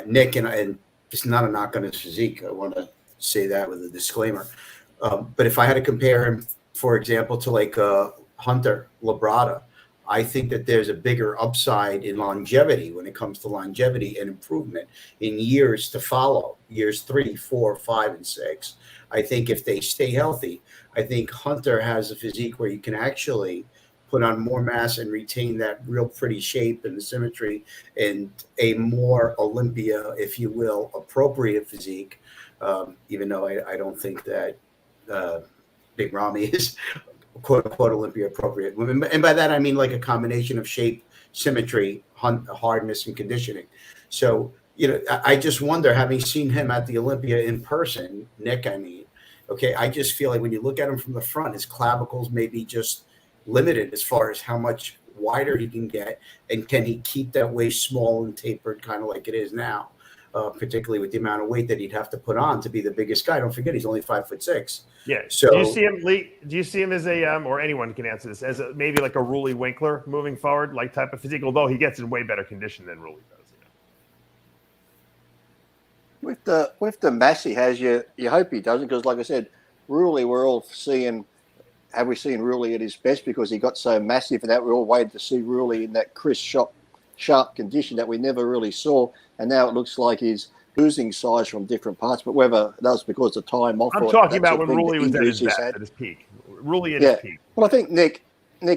Nick and it's not a knock on his physique. I want to say that with a disclaimer. But if I had to compare him, for example, to like Hunter Labrada, I think that there's a bigger upside in longevity when it comes to longevity and improvement in years to follow, years 3, 4, 5, and 6. I think if they stay healthy, I think Hunter has a physique where you can actually put on more mass and retain that real pretty shape and the symmetry and a more Olympia, if you will, appropriate physique, even though I don't think that Big Ramy is quote-unquote Olympia appropriate. And by that, I mean like a combination of shape, symmetry, hardness, and conditioning. So, I just wonder, having seen him at the Olympia in person, Nick, I just feel like when you look at him from the front, his clavicles may be just limited as far as how much wider he can get, and can he keep that waist small and tapered, kind of like it is now, particularly with the amount of weight that he'd have to put on to be the biggest guy. Don't forget, he's only 5'6". Yeah. So do you see him as a or anyone can answer this, as maybe like a Rulli Winkler moving forward, like type of physique, although he gets in way better condition than Rulli does. With the mass he has, you hope he doesn't, because like I said, Rulli, we're all seeing. Have we seen Rulli at his best because he got so massive, and that we all waited to see Rulli in that crisp, sharp condition that we never really saw, and now it looks like he's losing size from different parts. But whether that was because of time off, I'm talking about when Rulli was at his best, at his peak. Rulli at his peak. Well, I think Nick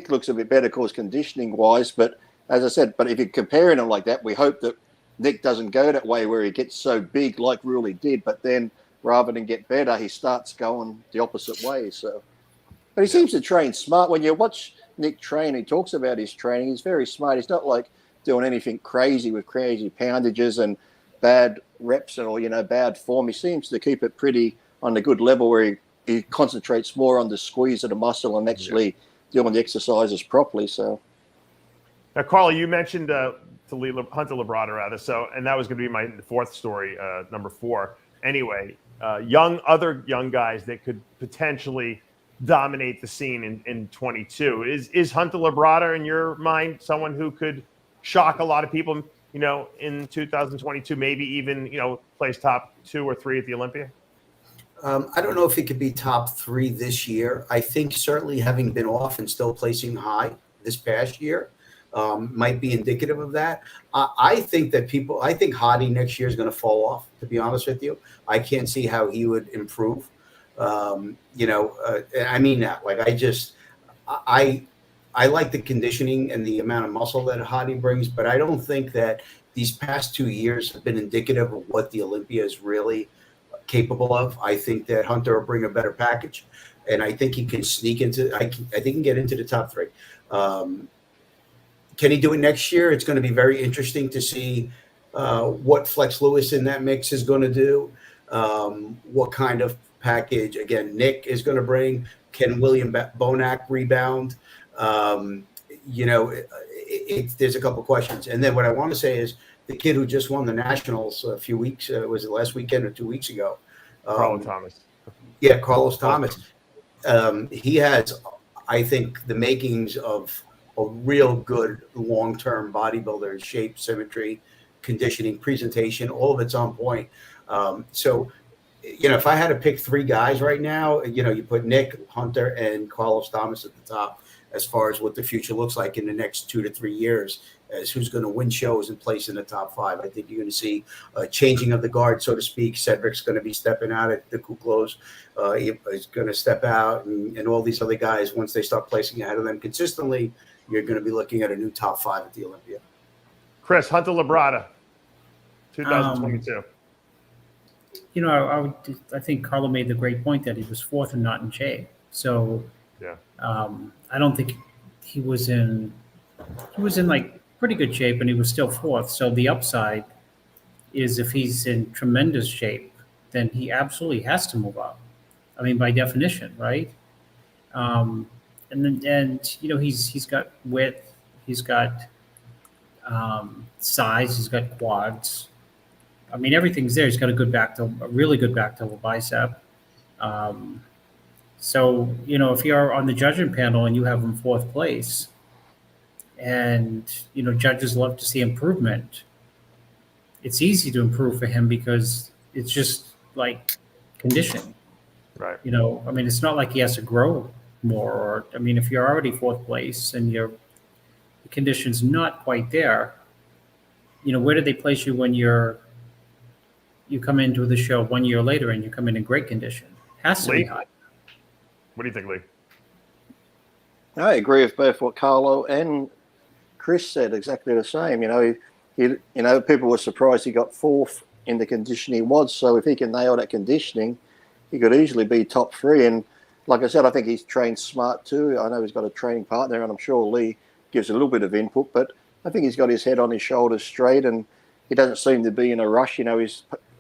looks a bit better, of course, conditioning wise. But as I said, if you're comparing him like that, we hope that Nick doesn't go that way where he gets so big like Rulli did, but then rather than get better, he starts going the opposite way. So. But he seems to train smart. When you watch Nick train, he talks about his training. He's very smart. He's not like doing anything crazy with crazy poundages and bad reps and bad form. He seems to keep it pretty on a good level where he concentrates more on the squeeze of the muscle and actually doing the exercises properly. So now, Carlo, you mentioned Hunter Labrada rather. So, and that was going to be my fourth story, number 4. Anyway, other young guys that could potentially dominate the scene in 22. Is Hunter Labrada, in your mind, someone who could shock a lot of people, in 2022, maybe even, place top 2 or 3 at the Olympia? I don't know if he could be top 3 this year. I think certainly having been off and still placing high this past year might be indicative of that. I think Hadi next year is going to fall off, to be honest with you. I can't see how he would improve. I mean that. Like, I like the conditioning and the amount of muscle that Hadi brings, but I don't think that these past 2 years have been indicative of what the Olympia is really capable of. I think that Hunter will bring a better package, and I think he can sneak into. I think he can get into the top 3. Can he do it next year? It's going to be very interesting to see what Flex Lewis in that mix is going to do. What kind of package, again, Nick is going to bring. Can William Bonac rebound? There's a couple questions. And then what I want to say is the kid who just won the Nationals a few weeks, was it last weekend or 2 weeks ago? Carlos Thomas. Yeah, Carlos Thomas. He has, I think, the makings of a real good long-term bodybuilder, shape, symmetry, conditioning, presentation, all of it's on point. If I had to pick three guys right now, you put Nick, Hunter, and Carlos Thomas at the top as far as what the future looks like in the next 2 to 3 years as who's going to win shows and place in the top 5. I think you're going to see a changing of the guard, so to speak. Cedric's going to be stepping out at the Kuklos. He's going to step out, and all these other guys, once they start placing ahead of them consistently, you're going to be looking at a new top 5 at the Olympia. Chris, Hunter Labrada, 2022. I think Carlo made the great point that he was 4th and not in shape. So yeah, I don't think he was in like pretty good shape, and he was still 4th. So the upside is if he's in tremendous shape, then he absolutely has to move up. I mean, by definition, right? He's got width, he's got size, he's got quads. I mean, everything's there. He's got a really good back double bicep. If you're on the judging panel and you have him 4th place, and judges love to see improvement, it's easy to improve for him because it's just like conditioning. Right. It's not like he has to grow more. If you're already 4th place and the condition's not quite there, where do they place you when you come into the show 1 year later and you come in great condition? Has to be high. What do you think, Lee? I agree with both what Carlo and Chris said. Exactly the same. People were surprised he got 4th in the conditioning he was. So if he can nail that conditioning, he could easily be top 3. And like I said, I think he's trained smart too. I know he's got a training partner, and I'm sure Lee gives a little bit of input, but I think he's got his head on his shoulders straight, and he doesn't seem to be in a rush. He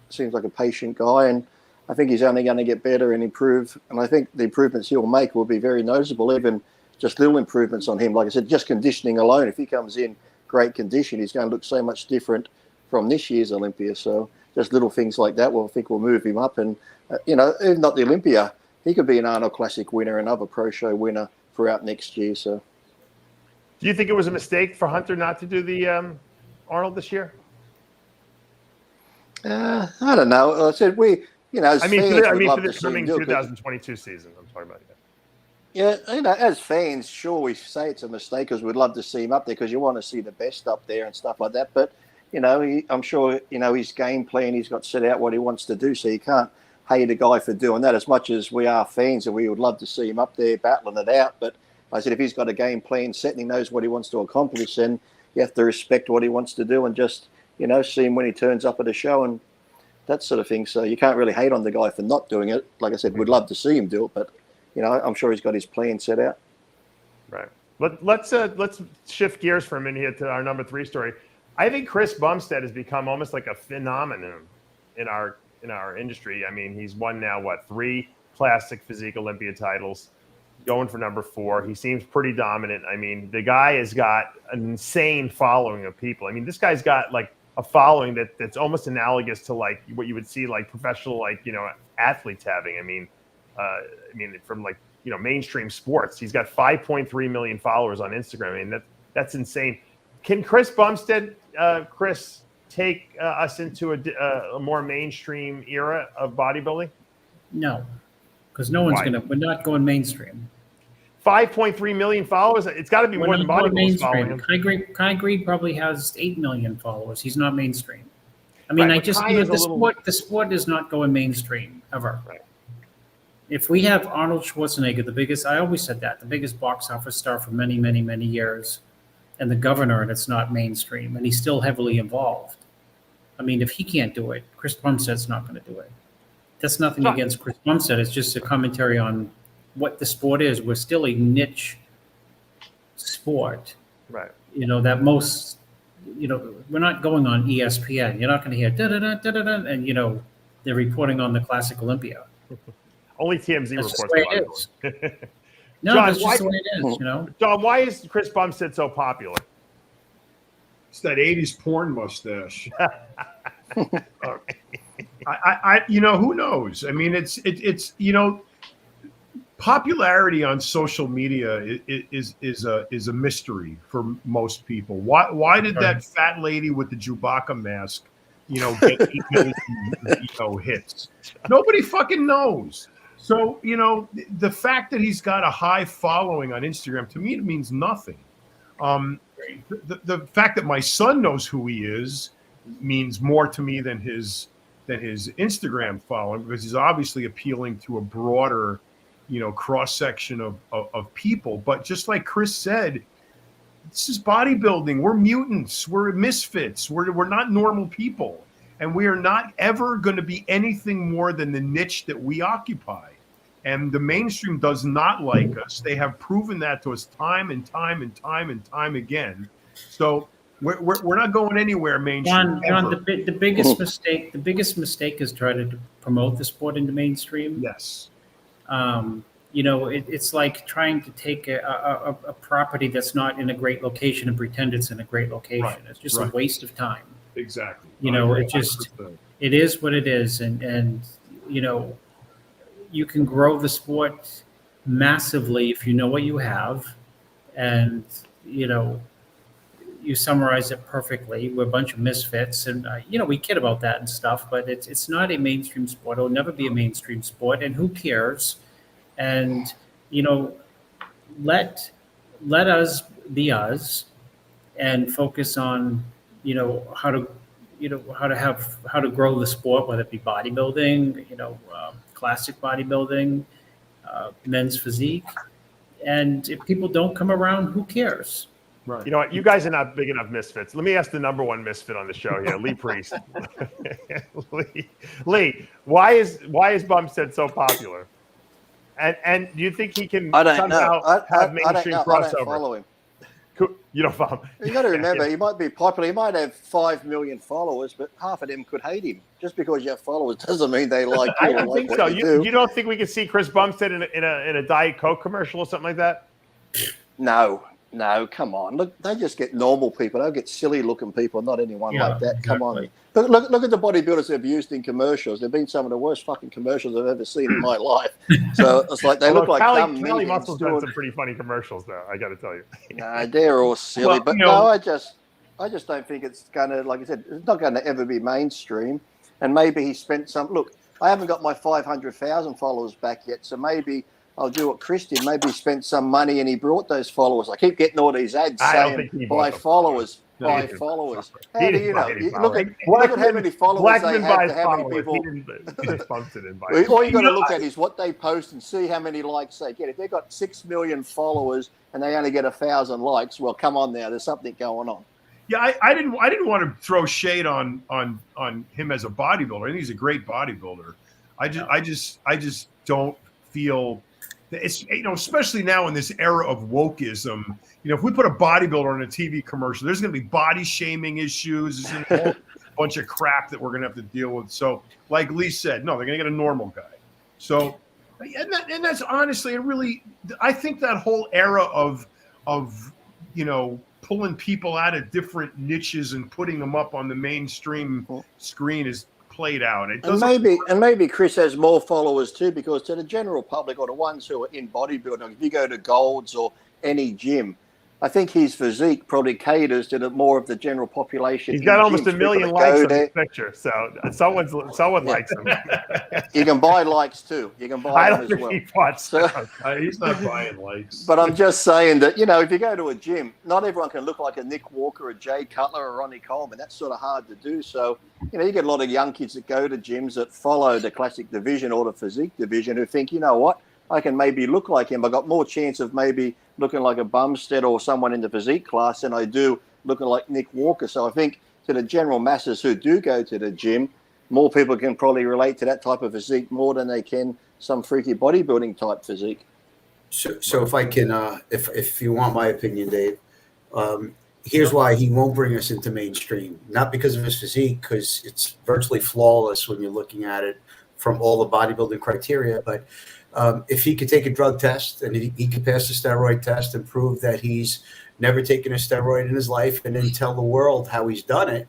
seems like a patient guy, and I think he's only going to get better and improve. And I think the improvements he'll make will be very noticeable, even just little improvements on him. Like I said, just conditioning alone, if he comes in great condition, he's going to look so much different from this year's Olympia. So just little things like that will move him up. And, even not the Olympia, he could be an Arnold Classic winner, another Pro Show winner throughout next year. So, do you think it was a mistake for Hunter not to do the Arnold this year? I don't know. I said for the coming 2022 season, I'm talking about. Yeah, as fans, sure, we say it's a mistake because we'd love to see him up there because you want to see the best up there and stuff like that. But, I'm sure, his game plan, he's got set out what he wants to do. So you can't hate a guy for doing that as much as we are fans and we would love to see him up there battling it out. But I said if he's got a game plan set and he knows what he wants to accomplish, then you have to respect what he wants to do and just, see him when he turns up at a show and that sort of thing. So you can't really hate on the guy for not doing it. Like I said, we'd love to see him do it, but I'm sure he's got his plan set out. Right. Let's shift gears for a minute here to our number 3 story. I think Chris Bumstead has become almost like a phenomenon in our industry. He's won now 3 classic physique Olympia titles, going for number 4. He seems pretty dominant. The guy has got an insane following of people. This guy's got like a following that's almost analogous to like what you would see like professional athletes having. From mainstream sports. He's got 5.3 million followers on Instagram. That's insane. Can Chris Bumstead, take us into a more mainstream era of bodybuilding? No, because we're not going mainstream. 5.3 million followers. It's got to be more than bodybuilders following him. Kai Greed probably has 8 million followers. He's not mainstream. The sport is not going mainstream ever. Right. If we have Arnold Schwarzenegger, I always said that, the biggest box office star for many, many, many years, and the governor, and it's not mainstream, and he's still heavily involved. If he can't do it, Chris Bumstead's not going to do it. That's nothing against Chris Bumstead. It's just a commentary on what the sport is. We're still a niche sport. Right. You know, that most, you know, we're not going on ESPN. You're not going to hear da da da da da da, and you know, they're reporting on the Classic Olympia. Only TMZ That's just reports the way about it it. is. No, John, that's just why- the way it is. You know, John, why is Chris Bumstead so popular? It's that 80s porn mustache. I you know, who knows? I mean, it's you know, popularity on social media is a mystery for most people. Why did that fat lady with the Chewbacca mask, you know, get 8 million, you know, hits? Nobody fucking knows. So, you know, the fact that he's got a high following on Instagram, to me, it means nothing. The fact that my son knows who he is means more to me than his Instagram following, because he's obviously appealing to a broader, you know, cross section of people. But just like Chris said, this is bodybuilding. We're mutants. We're misfits. We're not normal people, and we are not ever going to be anything more than the niche that we occupy. And the mainstream does not like us. They have proven that to us time and time and time and time again. So we're not going anywhere mainstream. John, the biggest mistake is trying to promote the sport into mainstream. Yes. You know, it's like trying to take a property that's not in a great location and pretend it's in a great location. Right, It's just a waste of time. Exactly. You know, it is what it is, and you know, you can grow the sport massively if you know what you have, and you know, you summarize it perfectly. We're a bunch of misfits, and you know, we kid about that and stuff, but it's not a mainstream sport. It'll never be a mainstream sport, and who cares? And you know, let us be us, and focus on, you know, how to grow the sport, whether it be bodybuilding, you know, classic bodybuilding, men's physique, and if people don't come around, who cares? Right. You know what? You guys are not big enough misfits. Let me ask the number one misfit on the show here, Lee Priest. Lee, why is Bumstead so popular? And do you think he can somehow have mainstream crossover? I don't follow him. You don't follow him. You got to remember, he might be popular. He might have 5 million followers, but half of them could hate him. Just because you have followers doesn't mean they like you. I don't think so. You don't think we could see Chris Bumstead in a Diet Coke commercial or something like that? No, come on. Look, they just get normal people. They'll get silly-looking people, not anyone like that. Exactly. Come on. Look at the bodybuilders they've used in commercials. They've been some of the worst fucking commercials I've ever seen in my life. So it's like they look like dumb Cali meatheads Muscle's done doing. some pretty funny commercials, though. I got to tell you. No, they're all silly. Well, but you know, no, I just don't think it's gonna. Like I said, it's not going to ever be mainstream. And maybe he spent some. Look, I haven't got my 500,000 followers back yet, so maybe I'll do what Chris did. Maybe he spent some money and he brought those followers. I keep getting all these ads saying buy followers. Buy followers. How do you know? Look at how many followers they have to how many people. All you got to look at is what they post and see how many likes they get. If they've got 6 million followers and they only get 1,000 likes, well, come on now, there's something going on. Yeah, I didn't want to throw shade on him as a bodybuilder. I think he's a great bodybuilder. I just don't feel. It's, you know, especially now in this era of wokeism, you know, if we put a bodybuilder on a TV commercial, there's going to be body shaming issues. There's a whole bunch of crap that we're going to have to deal with. So, like Lee said, no, they're going to get a normal guy. So, and that's honestly, I think that whole era of you know, pulling people out of different niches and putting them up on the mainstream screen is played out. And maybe Chris has more followers too, because to the general public or the ones who are in bodybuilding, if you go to Gold's or any gym, I think his physique probably caters to more of the general population. He's got almost 1 million likes on his picture, so someone likes him. You can buy likes too. You can buy them as well. He's not buying likes. But I'm just saying that, you know, if you go to a gym, not everyone can look like a Nick Walker, a Jay Cutler, or Ronnie Coleman. That's sort of hard to do. So, you know, you get a lot of young kids that go to gyms that follow the classic division or the physique division who think, you know what, I can maybe look like him. I got more chance of maybe looking like a Bumstead or someone in the physique class than I do looking like Nick Walker. So I think to the general masses who do go to the gym, more people can probably relate to that type of physique more than they can some freaky bodybuilding type physique. So if I can, if you want my opinion, Dave, Here's why he won't bring us into mainstream. Not because of his physique, because it's virtually flawless when you're looking at it from all the bodybuilding criteria. But if he could take a drug test and he could pass the steroid test and prove that he's never taken a steroid in his life, and then tell the world how he's done it,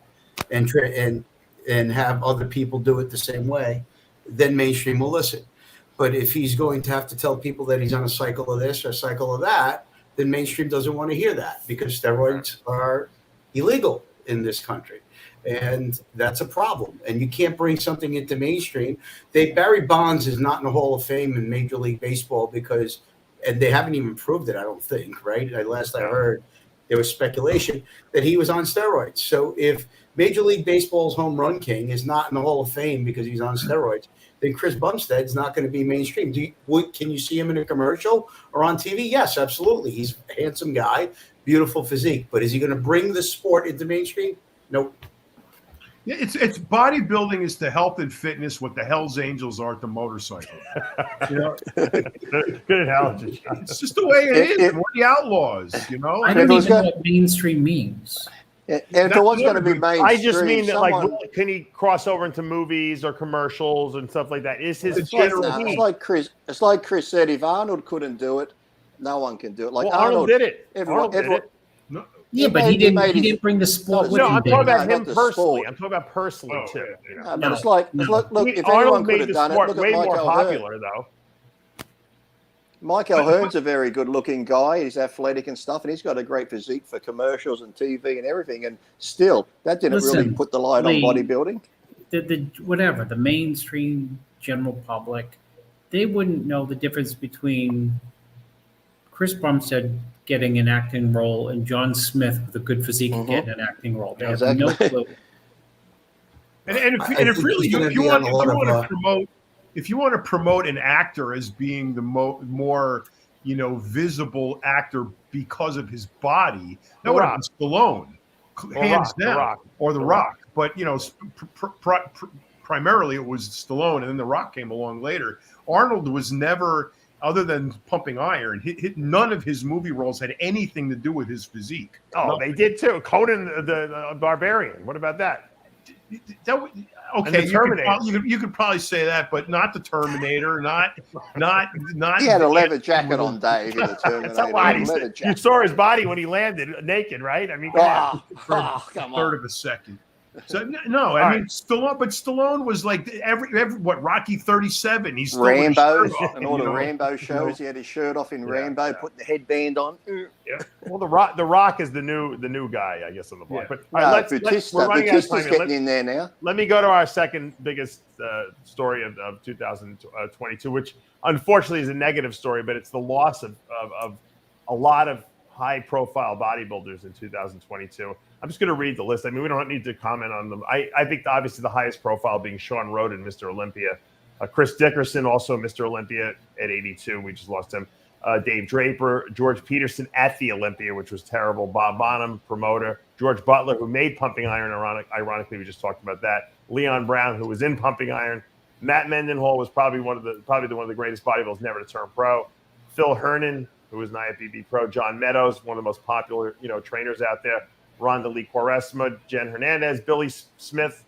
and have other people do it the same way, then mainstream will listen. But if he's going to have to tell people that he's on a cycle of this or a cycle of that, then mainstream doesn't want to hear that, because steroids are illegal in this country. And that's a problem. And you can't bring something into mainstream. Barry Bonds is not in the Hall of Fame in Major League Baseball because, and they haven't even proved it, I don't think, right? Last I heard, there was speculation that he was on steroids. So if Major League Baseball's home run king is not in the Hall of Fame because he's on steroids, then Chris Bumstead's not going to be mainstream. Can you see him in a commercial or on TV? Yes, absolutely. He's a handsome guy, beautiful physique. But is he going to bring the sport into mainstream? Nope. Yeah, it's bodybuilding is to health and fitness what the Hell's Angels are to motorcycle. You know, Good analogy. it's just the way it is. We're the outlaws, you know. I don't even know what mainstream means. And if it was going to be mainstream, I just mean that, like, can he cross over into movies or commercials and stuff like that? Is his general? It's like Chris said. If Arnold couldn't do it, no one can do it. Like Arnold did it. Everyone did it. No, Yeah, but he didn't bring the sport with No, him. I'm talking about No, him not the personally. sport. I'm talking about personally too. You know? but it's like, look, if anyone Arnold could made have the done it, sport look at way more Michael Hearn. popular, though. Michael Hearn's a very good-looking guy. He's athletic and stuff, and he's got a great physique for commercials and TV and everything. And still, that didn't really put the light on bodybuilding. The mainstream general public, they wouldn't know the difference between Chris Bumstead getting an acting role and John Smith with a good physique getting an acting role. They have no clue. And if you want to promote an actor as being the more visible actor because of his body, that would have been Stallone, hands down, or The Rock. But primarily it was Stallone, and then The Rock came along later. Arnold was never, other than pumping iron, none of his movie roles had anything to do with his physique. Oh, they did too. Conan the Barbarian. What about that? Okay, you could probably say that, but not the Terminator, not. He had a leather jacket on, Dave. In the Terminator. You saw his body when he landed naked, right? I mean, come third of a second. So no, I mean Stallone, but Stallone was like every Rocky 37. He's still Rambo and all the Rambo shows. He had his shirt off in Rambo, put the headband on. Yeah. Well, the Rock is the new guy, I guess, on the block. Yeah. But Batista's getting in there now. Let me go to our second biggest story of 2022, which unfortunately is a negative story, but it's the loss of a lot of high-profile bodybuilders in 2022. I'm just going to read the list. I mean, we don't need to comment on them. I think obviously the highest profile being Sean Roden, Mr. Olympia. Chris Dickerson, also Mr. Olympia at 82. We just lost him. Dave Draper, George Peterson at the Olympia, which was terrible. Bob Bonham, promoter. George Butler, who made Pumping Iron. Ironically, we just talked about that. Leon Brown, who was in Pumping Iron. Matt Mendenhall was probably one of the greatest bodybuilders never to turn pro. Phil Hernan, who was an IFBB pro. John Meadows, one of the most popular trainers out there. Rhonda Lee Quaresma, Jen Hernandez, Billy Smith,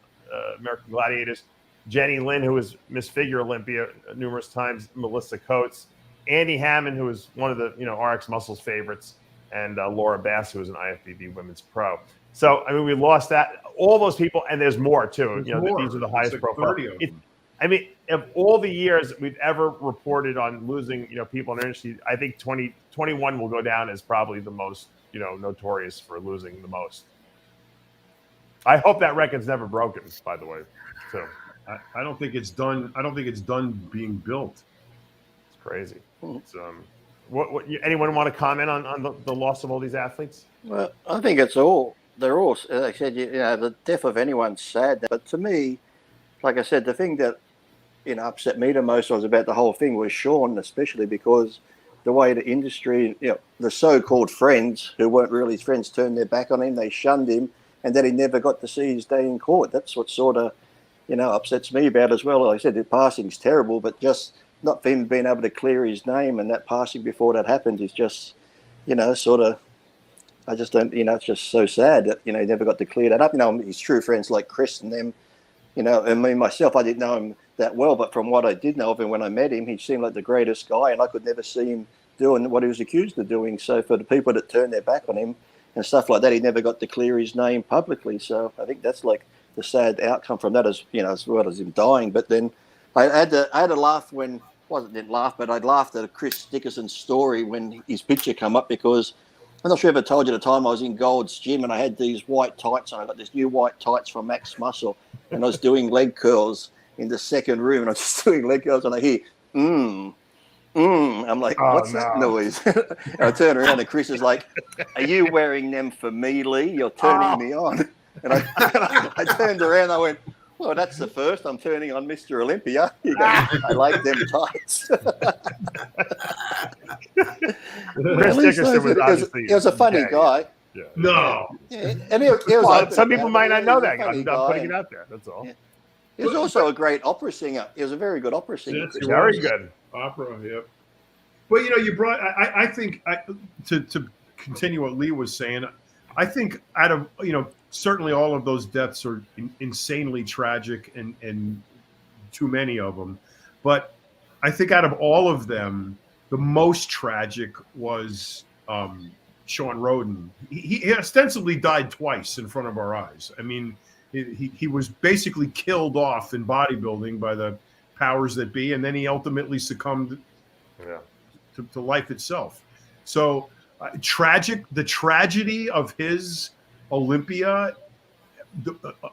American Gladiators, Jenny Lynn, who was Miss Figure Olympia numerous times, Melissa Coates, Andy Hammond, who was one of the RX Muscle's favorites, and Laura Bass, who was an IFBB Women's Pro. So I mean, we lost all those people, and there's more too. These are the highest profile. I mean, of all the years we've ever reported on losing people in the industry, I think 2021 will go down as probably the most notorious for losing the most. I hope that record's never broken, by the way. So I don't think it's done. I don't think it's done being built. It's crazy. It's, anyone want to comment on the loss of all these athletes? Well, I think they're all, like I said, the death of anyone's sad. But to me, like I said, the thing that upset me the most was about the whole thing was Sean, especially because the way the industry, the so-called friends who weren't really his friends, turned their back on him. They shunned him, and then he never got to see his day in court. That's what sort of, upsets me about as well. Like I said, the passing's terrible, but just not for him being able to clear his name and that passing before that happened is just, sort of I just don't, it's just so sad that, he never got to clear that up. His true friends like Chris and them, and me, myself, I didn't know him that well, but from what I did know of him when I met him, he seemed like the greatest guy, and I could never see him doing what he was accused of doing. So for the people that turned their back on him and stuff like that, he never got to clear his name publicly. So I think that's like the sad outcome from that, as well as him dying. But then I had a laugh when, didn't laugh, but I laughed at Chris Dickerson's story when his picture come up, because I'm not sure if I told you, at the time I was in Gold's gym and I had these white tights on. I got this new white tights from Max Muscle, and I was doing leg curls in the second room, and I was just doing leg curls, and I hear, I'm like, what's that noise? And I turn around, and Chris is like, are you wearing them for me, Lee? You're turning me on. And I turned around, I went, well, that's the first. I'm turning on Mr. Olympia. He goes, I like them tights. Chris Dickerson was obviously he was a funny guy. Yeah. No. Yeah. And he was some people might not know that. I'm putting it it out there. That's all. Yeah. He was also a great opera singer. He was a very good opera singer. Yes, Very good. Opera, yep. But you brought. I think to continue what Lee was saying. I think out of certainly all of those deaths are insanely tragic and too many of them. But I think out of all of them, the most tragic was Sean Roden. He ostensibly died twice in front of our eyes. I mean, he was basically killed off in bodybuilding by the powers that be, and then he ultimately succumbed to life itself. So tragic, the tragedy of his Olympia,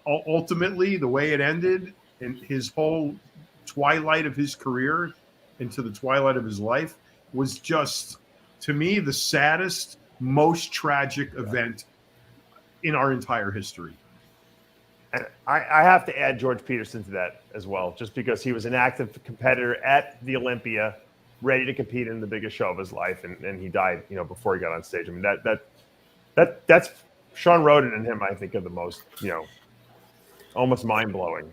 ultimately the way it ended, and his whole twilight of his career into the twilight of his life, was just, to me, the saddest, most tragic event in our entire history. And I have to add George Peterson to that as well, just because he was an active competitor at the Olympia, ready to compete in the biggest show of his life, and he died, before he got on stage. I mean, that's Sean Roden and him, I think, are the most, almost mind-blowing.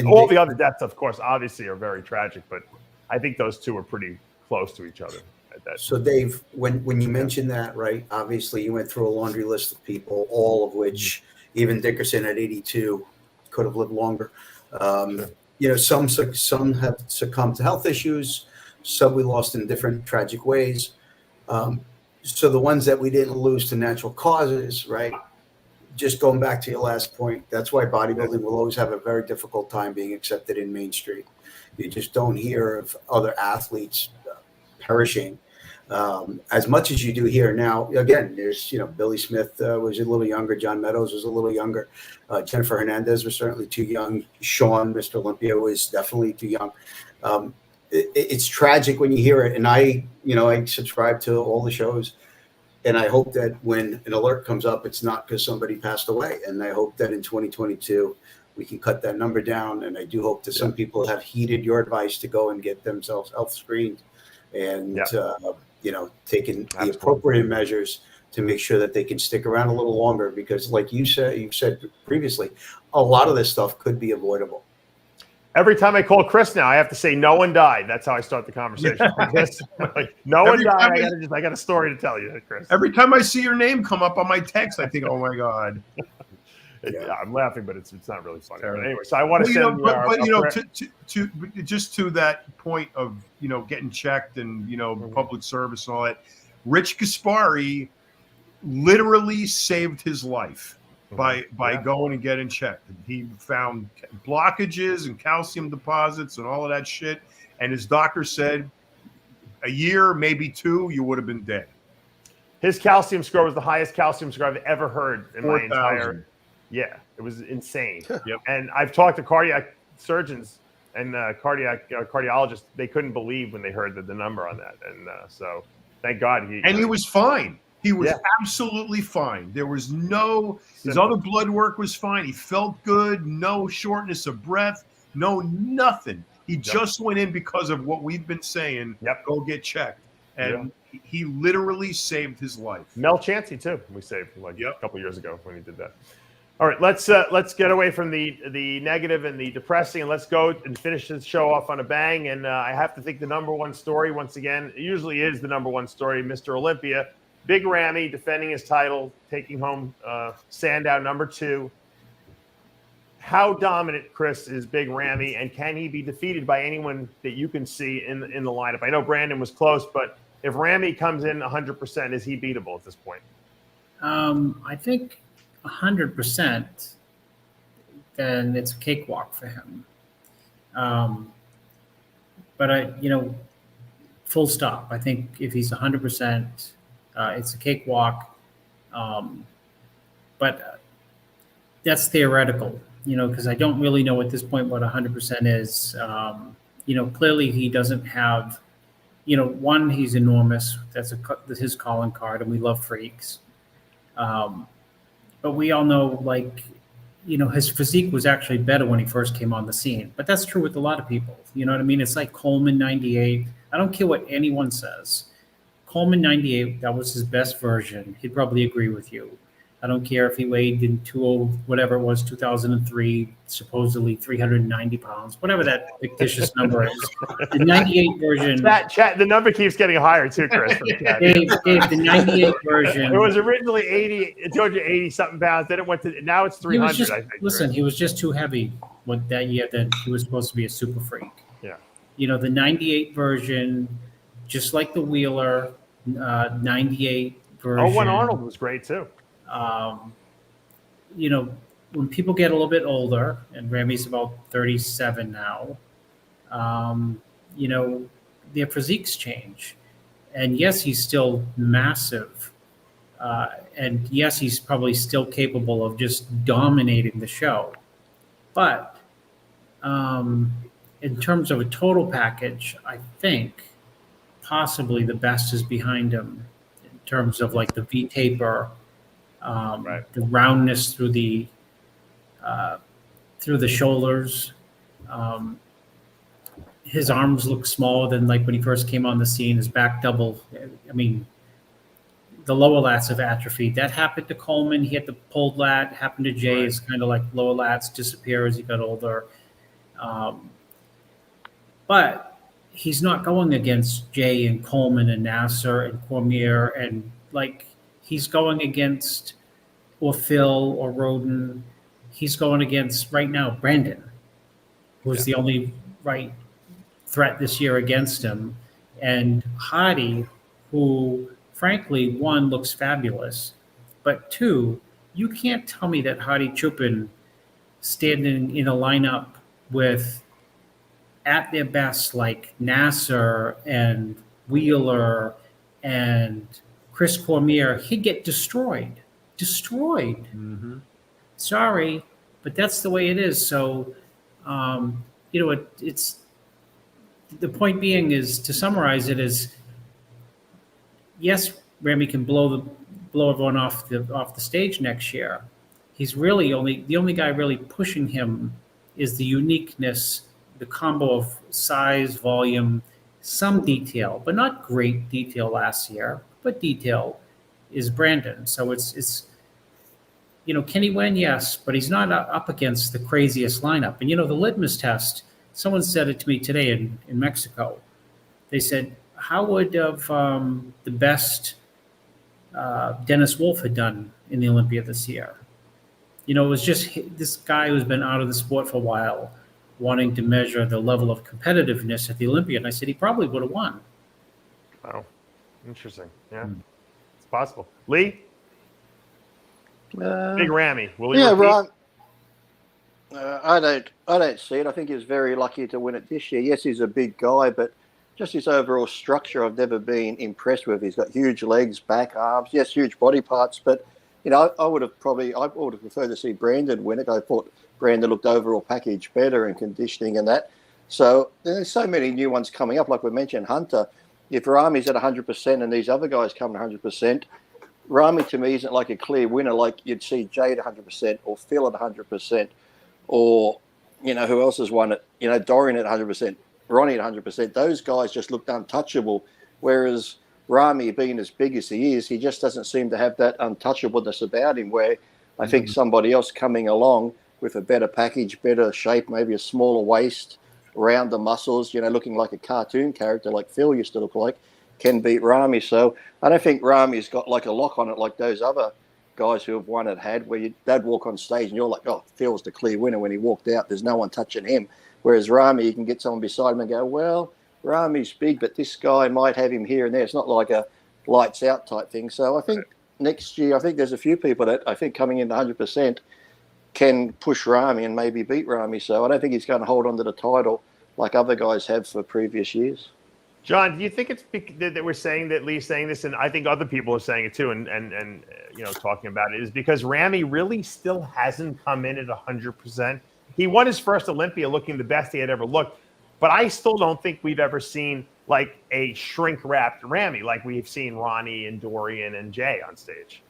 All the other deaths, of course, obviously are very tragic, but I think those two are pretty close to each other at that. So Dave, when you mentioned that, right, obviously you went through a laundry list of people, all of which, even Dickerson at 82 could have lived longer. Some have succumbed to health issues. Some we lost in different tragic ways. So the ones that we didn't lose to natural causes, right? Just going back to your last point, that's why bodybuilding will always have a very difficult time being accepted in mainstream. You just don't hear of other athletes perishing as much as you do here. Now, again, there's, Billy Smith was a little younger. John Meadows was a little younger. Jennifer Hernandez was certainly too young. Sean, Mr. Olympia, was definitely too young. It's tragic when you hear it. And I subscribe to all the shows. And I hope that when an alert comes up, it's not because somebody passed away. And I hope that in 2022, we can cut that number down. And I do hope that some people have heeded your advice to go and get themselves health screened and, taking the appropriate measures to make sure that they can stick around a little longer. Because like you've said previously, a lot of this stuff could be avoidable. Every time I call Chris now, I have to say no one died. That's how I start the conversation. No one died. I got a story to tell you, Chris. Every time I see your name come up on my text, I think, oh my God. I'm laughing, but it's not really funny. But anyway, so I want to send just to that point of getting checked and public service and all that. Rich Gaspari literally saved his life by going and getting checked. He found blockages and calcium deposits and all of that shit. And his doctor said a year, maybe 2, you would have been dead. His calcium score was the highest calcium score I've ever heard in 4, my entire. Yeah, it was insane. Yep. And I've talked to cardiac surgeons and cardiologists. They couldn't believe when they heard the number on that. And so thank God he was fine. He was absolutely fine. There was his other blood work was fine. He felt good. No shortness of breath. No nothing. He just went in because of what we've been saying. Go get checked. And he literally saved his life. Mel Chansey too. We saved a couple years ago when he did that. All right, let's get away from the negative and the depressing, and let's go and finish this show off on a bang. And I have to think the number one story, once again, it usually is the number one story, Mr. Olympia. Big Ramy defending his title, taking home Sandow #2. How dominant, Chris, is Big Ramy, and can he be defeated by anyone that you can see in the lineup? I know Brandon was close, but if Ramy comes in 100%, is he beatable at this point? I think 100%, then it's a cakewalk for him. But full stop. I think if he's 100%, it's a cakewalk. But that's theoretical, because I don't really know at this point what 100% is. Clearly he doesn't have, one, he's enormous. That's his calling card, and we love freaks. But we all know, his physique was actually better when he first came on the scene. But that's true with a lot of people. You know what I mean? It's like Coleman 98. I don't care what anyone says. Coleman 98, that was his best version. He'd probably agree with you. I don't care if he weighed in 2003, supposedly 390 pounds, whatever that fictitious number is. The 98 version. The number keeps getting higher too, Chris. Dave, the 98 version. It was originally 280 something pounds. Then it went to, now it's 300. I think. Listen, he was just too heavy that year that he was supposed to be a super freak. Yeah. The 98 version, just like the Wheeler 98 version. When Arnold was great too. When people get a little bit older, and Ramy's about 37 now, their physiques change. And yes, he's still massive. And yes, he's probably still capable of just dominating the show. But in terms of a total package, I think possibly the best is behind him in terms of the V-taper, the roundness through the shoulders. His arms look smaller than when he first came on the scene. His back double. I mean, the lower lats have atrophied. That happened to Coleman. He had the pulled lat. Happened to Jay. Right. It's kind of like lower lats disappear as he got older. But he's not going against Jay and Coleman and Nasser and Cormier and he's going against or Phil or Roden. He's going against right now Brandon, who's the only right threat this year against him, and Hardy, who frankly, one, looks fabulous, but two, you can't tell me that Hardy Chupin standing in a lineup with at their best like Nasser and Wheeler and Chris Cormier, he'd get destroyed. Mm-hmm. Sorry, but that's the way it is. So, it's the point being is to summarize it is, yes, Ramy can blow everyone off the stage next year. He's really the only guy really pushing him is the uniqueness, the combo of size, volume, some detail, but not great detail last year, but detail is Brandon. So it's can he win? Yes, but he's not up against the craziest lineup. And the litmus test, someone said it to me today in Mexico. They said, how would the best Dennis Wolf had done in the Olympia this year? It was just this guy who's been out of the sport for a while, wanting to measure the level of competitiveness at the Olympia. And I said, he probably would have won. Wow. Interesting. Yeah. It's possible. Lee? Big Ramy. Will he repeat? Right. I don't see it. I think he's very lucky to win it this year. Yes, he's a big guy, but just his overall structure, I've never been impressed with. He's got huge legs, back, arms. Yes, huge body parts, but I would have preferred to see Brandon win it. I thought Brandon looked overall package better and conditioning and that. So there's so many new ones coming up. Like we mentioned, Hunter. If Ramy's at 100% and these other guys come at 100%, Ramy to me isn't like a clear winner like you'd see Jay at 100% or Phil at 100% or, who else has won it? Dorian at 100%, Ronnie at 100%. Those guys just looked untouchable, whereas Ramy, being as big as he is, he just doesn't seem to have that untouchableness about him where I think somebody else coming along with a better package, better shape, maybe a smaller waist, rounder muscles, looking like a cartoon character like Phil used to look like, can beat Rami. So I don't think Rami's got like a lock on it like those other guys who have won it had, where they'd walk on stage and you're like, oh, Phil's the clear winner. When he walked out, there's no one touching him. Whereas Rami, you can get someone beside him and go, well, Rami's big, but this guy might have him here and there. It's not like a lights out type thing. So I think next year, I think there's a few people that I think coming in 100% can push Rami and maybe beat Rami. So I don't think he's going to hold on to the title like other guys have for previous years. John, do you think it's that we're saying that Lee's saying this, and I think other people are saying it too, and talking about it, is because Rami really still hasn't come in at 100%. He won his first Olympia looking the best he had ever looked, but I still don't think we've ever seen like a shrink-wrapped Rami like we've seen Ronnie and Dorian and Jay on stage.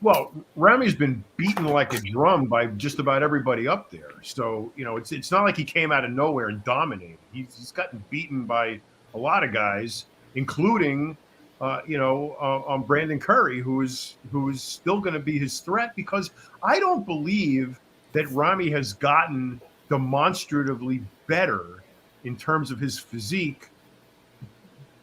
Well, Rami's been beaten like a drum by just about everybody up there. So, it's not like he came out of nowhere and dominated. He's gotten beaten by a lot of guys, including, Brandon Curry, who's still going to be his threat, because I don't believe that Rami has gotten demonstratively better in terms of his physique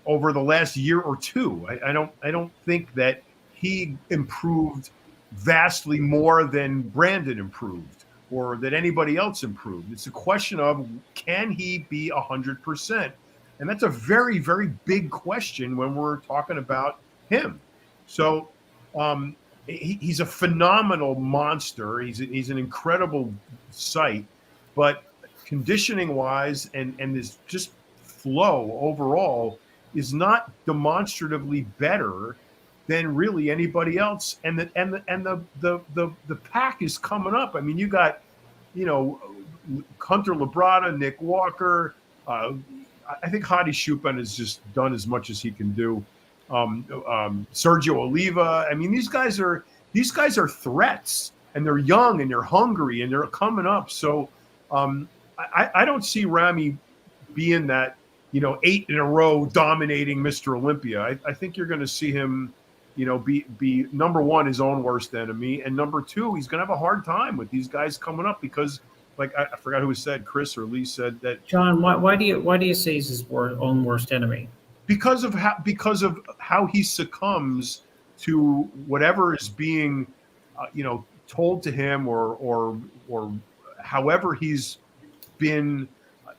over the last year or two. I don't think that he improved vastly more than Brandon improved or that anybody else improved. It's a question of, can he be 100%? And that's a very, very big question when we're talking about him. So he's a phenomenal monster. He's an incredible sight, but conditioning-wise and his just flow overall is not demonstratively better than really anybody else. And the pack is coming up. I mean, you got, Hunter Labrada, Nick Walker. I think Hadi Chupin has just done as much as he can do. Sergio Oliva. I mean, these guys are threats, and they're young and they're hungry and they're coming up. So I don't see Rami being that, 8 in a row dominating Mr. Olympia. I think you're going to see him, be number one, his own worst enemy, and number two, he's going to have a hard time with these guys coming up because, like, I forgot who said, Chris or Lee said that. John, why do you say he's his own worst enemy? Because of how he succumbs to whatever is being, told to him, or however he's been,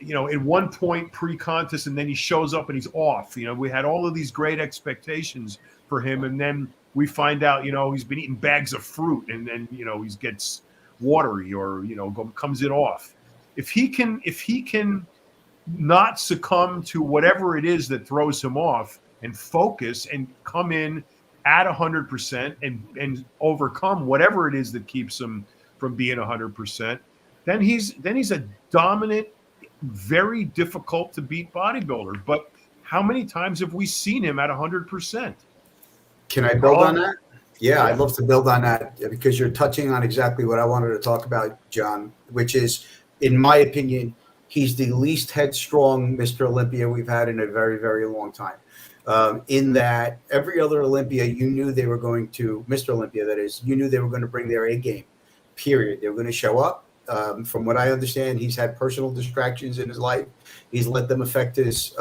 at one point pre-contest, and then he shows up and he's off. We had all of these great expectations for him, and then we find out, he's been eating bags of fruit, and then he gets watery, or comes it off. If he can not succumb to whatever it is that throws him off, and focus and come in at 100% and overcome whatever it is that keeps him from being 100%, then he's a dominant, very difficult to beat bodybuilder. But how many times have we seen him at 100%? Can I build on that? Yeah, I'd love to build on that, because you're touching on exactly what I wanted to talk about, John, which is, in my opinion, he's the least headstrong Mr. Olympia we've had in a very, very long time. In that every other Olympia, you knew they were going to, Mr. Olympia, that is, you knew they were going to bring their A game, period. They were going to show up. From what I understand, he's had personal distractions in his life. He's let them affect his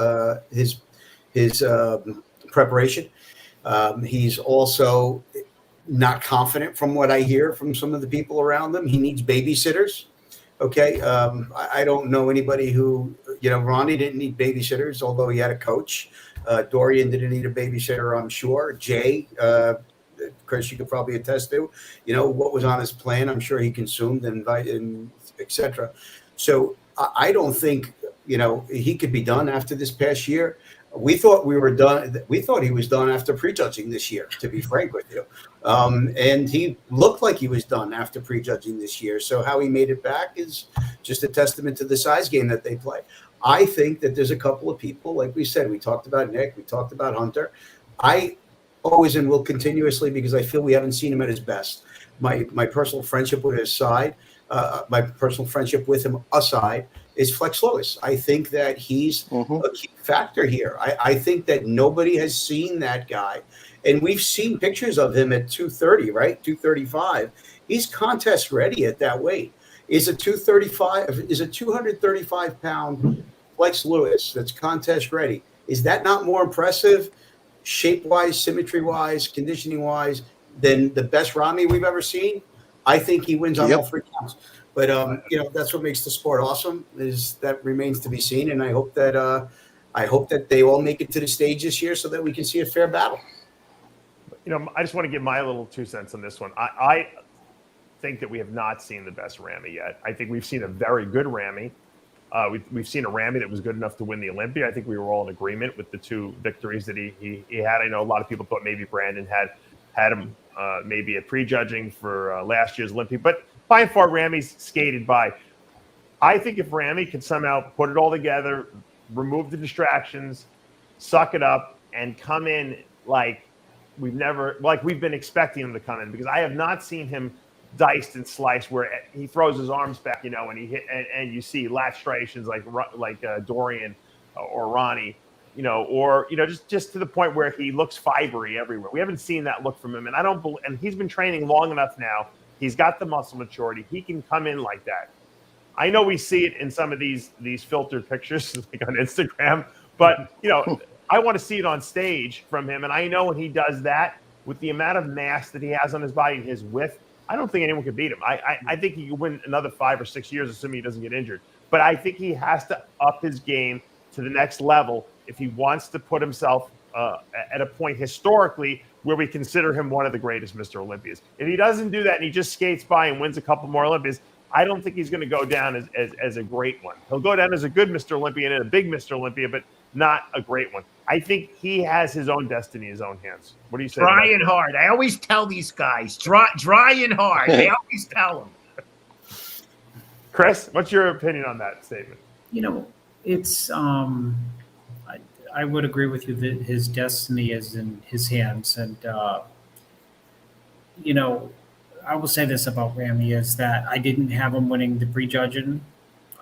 preparation. He's also not confident, from what I hear from some of the people around him. He needs babysitters. Okay. I don't know anybody who, Ronnie didn't need babysitters, although he had a coach. Dorian didn't need a babysitter, I'm sure. Jay, Chris, you could probably attest to, what was on his plan. I'm sure he consumed and invited, and etc. So I don't think, he could be done after this past year. We thought we were done. We thought he was done after prejudging this year, to be frank with you. And he looked like he was done after prejudging this year. So how he made it back is just a testament to the size game that they play. I think that there's a couple of people, like we said, we talked about Nick, we talked about Hunter. I always and will continuously, because I feel we haven't seen him at his best. My personal friendship with his side, my personal friendship with him aside, is Flex Lewis. I think that he's a key factor here. I think that nobody has seen that guy. And we've seen pictures of him at 230, right? 235. He's contest ready at that weight. Is a 235 pound Flex Lewis that's contest ready? Is that not more impressive, shape-wise, symmetry-wise, conditioning-wise, than the best Rami we've ever seen? I think he wins on all three counts. But that's what makes the sport awesome. Is that remains to be seen, and I hope that they all make it to the stage this year so that we can see a fair battle. I just want to give my little 2 cents on this one. I think that we have not seen the best Rami yet. I think we've seen a very good Rami. We've seen a Rami that was good enough to win the Olympia. I think we were all in agreement with the 2 victories that he had. I know a lot of people thought maybe Brandon had him maybe at prejudging for last year's Olympia, but by and far Rami's skated by. I think if Rami could somehow put it all together, remove the distractions, suck it up, and come in like we've been expecting him to come in, because I have not seen him diced and sliced where he throws his arms back, and he hit, and you see lastrations like Dorian or Ronnie, or just to the point where he looks fibery everywhere. We haven't seen that look from him, and and he's been training long enough now. He's got the muscle maturity. He can come in like that. I know we see it in some of these filtered pictures like on Instagram, but I want to see it on stage from him. And I know when he does that, with the amount of mass that he has on his body and his width, I don't think anyone could beat him. I think he could win another 5 or 6 years, assuming he doesn't get injured. But I think he has to up his game to the next level if he wants to put himself at a point historically where we consider him one of the greatest Mr. Olympias. If he doesn't do that and he just skates by and wins a couple more Olympias, I don't think he's going to go down as a great one. He'll go down as a good Mr. Olympia and a big Mr. Olympia, but not a great one. I think he has his own destiny in his own hands. What do you say? Dry and hard. I always tell these guys, dry and hard. I always tell them. Chris, what's your opinion on that statement? It's I would agree with you that his destiny is in his hands, and I will say this about Rami is that I didn't have him winning the prejudging.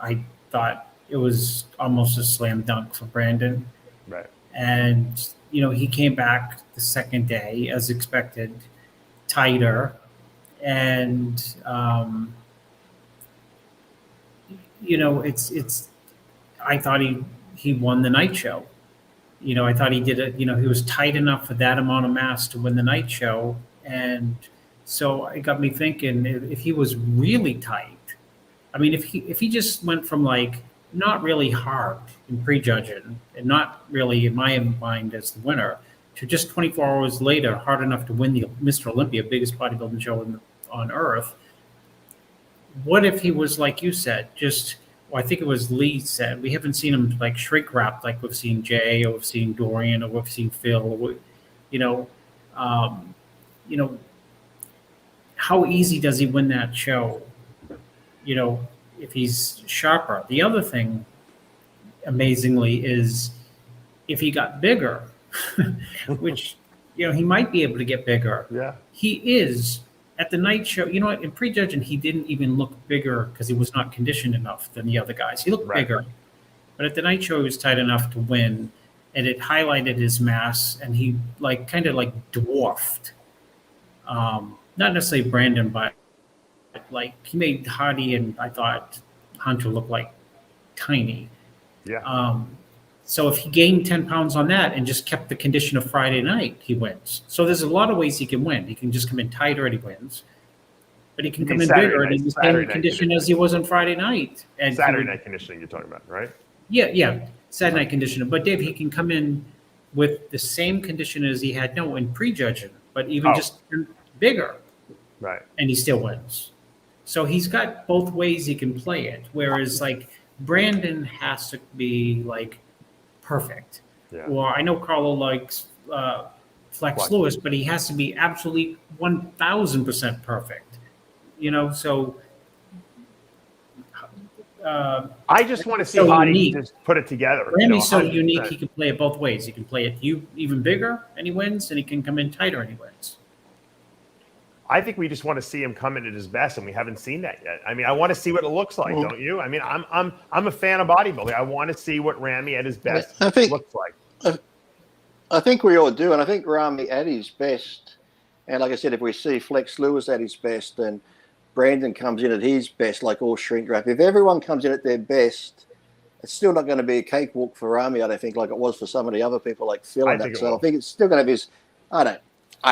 I thought it was almost a slam dunk for Brandon. Right. And, he came back the second day as expected, tighter. And, I thought he won the night show. I thought he did it, he was tight enough for that amount of mass to win the night show. And so it got me thinking, if he was really tight, if he just went from not really hard in prejudging and not really in my mind as the winner to just 24 hours later hard enough to win the Mr. Olympia, biggest bodybuilding show on earth. What if he was, like you said, I think it was Lee said, we haven't seen him shrink wrap like we've seen Jay or we've seen Dorian or we've seen Phil, or how easy does he win that show? If he's sharper. The other thing, amazingly, is if he got bigger, which, he might be able to get bigger. Yeah. He is at the night show. In prejudging, he didn't even look bigger because he was not conditioned enough than the other guys. He looked bigger. But at the night show, he was tight enough to win, and it highlighted his mass, and he kind of dwarfed. Not necessarily Brandon, but he made Hardy and I thought Hunter look tiny. Yeah. So if he gained 10 pounds on that and just kept the condition of Friday night, he wins. So there's a lot of ways he can win. He can just come in tighter and he wins. But he can come in bigger and he's the same condition as he was on Friday night. And Saturday night conditioning you're talking about, right? Yeah. Saturday night conditioning. But Dave, he can come in with the same condition as he had in prejudging, but even just bigger. Right. And he still wins. So he's got both ways he can play it. Whereas Brandon has to be perfect. Yeah. Or I know Carlo likes Flex Lewis, but he has to be absolutely 1,000% perfect. So I just want to see how he just put it together. Randy's so unique, he can play it both ways. He can play it even bigger and he wins, and he can come in tighter and he wins. I think we just want to see him come in at his best, and we haven't seen that yet. I want to see what it looks like, don't you? I'm a fan of bodybuilding. I want to see what Rami at his best looks like. I think we all do, and I think Rami at his best, and like I said, if we see Flex Lewis at his best, and Brandon comes in at his best, like all shrink wrap. If everyone comes in at their best, it's still not going to be a cakewalk for Rami, I don't think, like it was for some of the other people like Phil and think that. it So will. I think it's still going to be his, I don't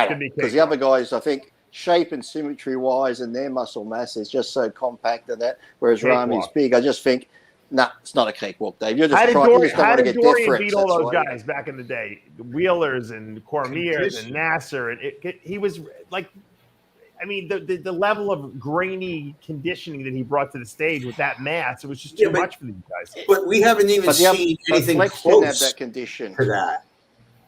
Could be because the other guys, I think shape and symmetry wise and their muscle mass is just so compact and that, whereas Cakewalk. Rami's big. I just think, nah, it's not a cakewalk, Dave. You're just How did trying, you just don't Dorian, want to get death Dorian threats. beat all That's those why. guys back in the day? Wheelers and Cormiers and Condition. Nasser. And he was like, I mean, the level of grainy conditioning that he brought to the stage with that mass, it was just too much for these guys. But we haven't even seen anything Flex didn't have close that condition. to that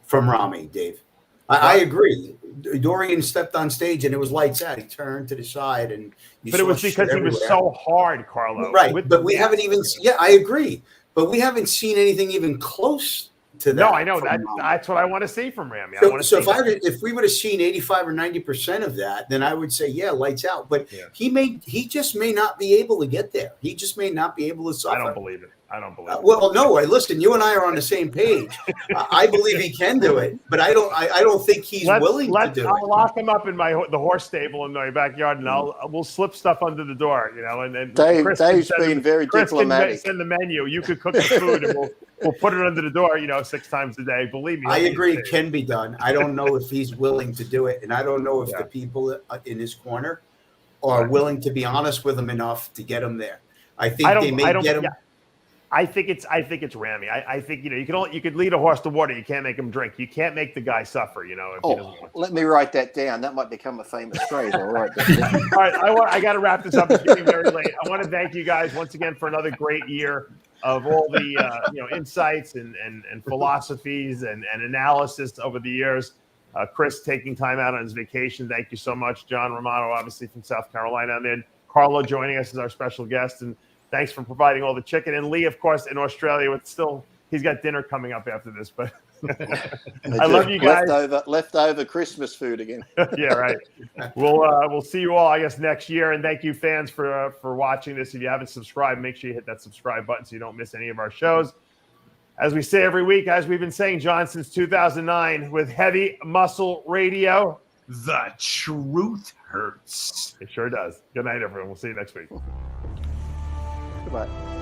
from Rami, Dave. I agree. Dorian stepped on stage and it was lights out. He turned to the side and But it was because he was so hard, Carlo. Right. But we haven't even, yeah, I agree. But we haven't seen anything even close to that. No, I know from that. Rami. That's what I want to see from Rami. I So, want to so see if we would have seen 85 or 90% of that, then I would say, yeah, lights out. But he just may not be able to get there. He just may not be able to suffer. I don't believe it. I don't believe it. Well, no, listen, you and I are on the same page. I believe he can do it, but I don't think he's willing to do I'll it. lock him up in the horse stable in my backyard, and we'll slip stuff under the door, you know. And then Dave's been very diplomatic. Can send the menu. You could cook the food, and we'll put it under the door, you know, 6 times a day. Believe me. I agree, it can be done. I don't know if he's willing to do it, and I don't know if the people in his corner are willing to be honest with him enough to get him there. I think they may get him. Yeah. I think it's Rami. I think, you know, you could lead a horse to water. You can't make him drink. You can't make the guy suffer, you know. If he doesn't want to. Let me write that down. That might become a famous phrase. I'll write that down. All right, I got to wrap this up. It's getting very late. I want to thank you guys once again for another great year of all the insights and philosophies and analysis over the years. Chris taking time out on his vacation. Thank you so much. John Romano, obviously from South Carolina. And then Carlo joining us as our special guest. And thanks for providing all the chicken. And Lee, of course, in Australia, he's got dinner coming up after this. But I love you guys. Leftover Christmas food again. Yeah, right. We'll see you all, I guess, next year. And thank you, fans, for watching this. If you haven't subscribed, make sure you hit that subscribe button so you don't miss any of our shows. As we say every week, as we've been saying, John, since 2009, with Heavy Muscle Radio. The truth hurts. It sure does. Good night, everyone. We'll see you next week. Goodbye.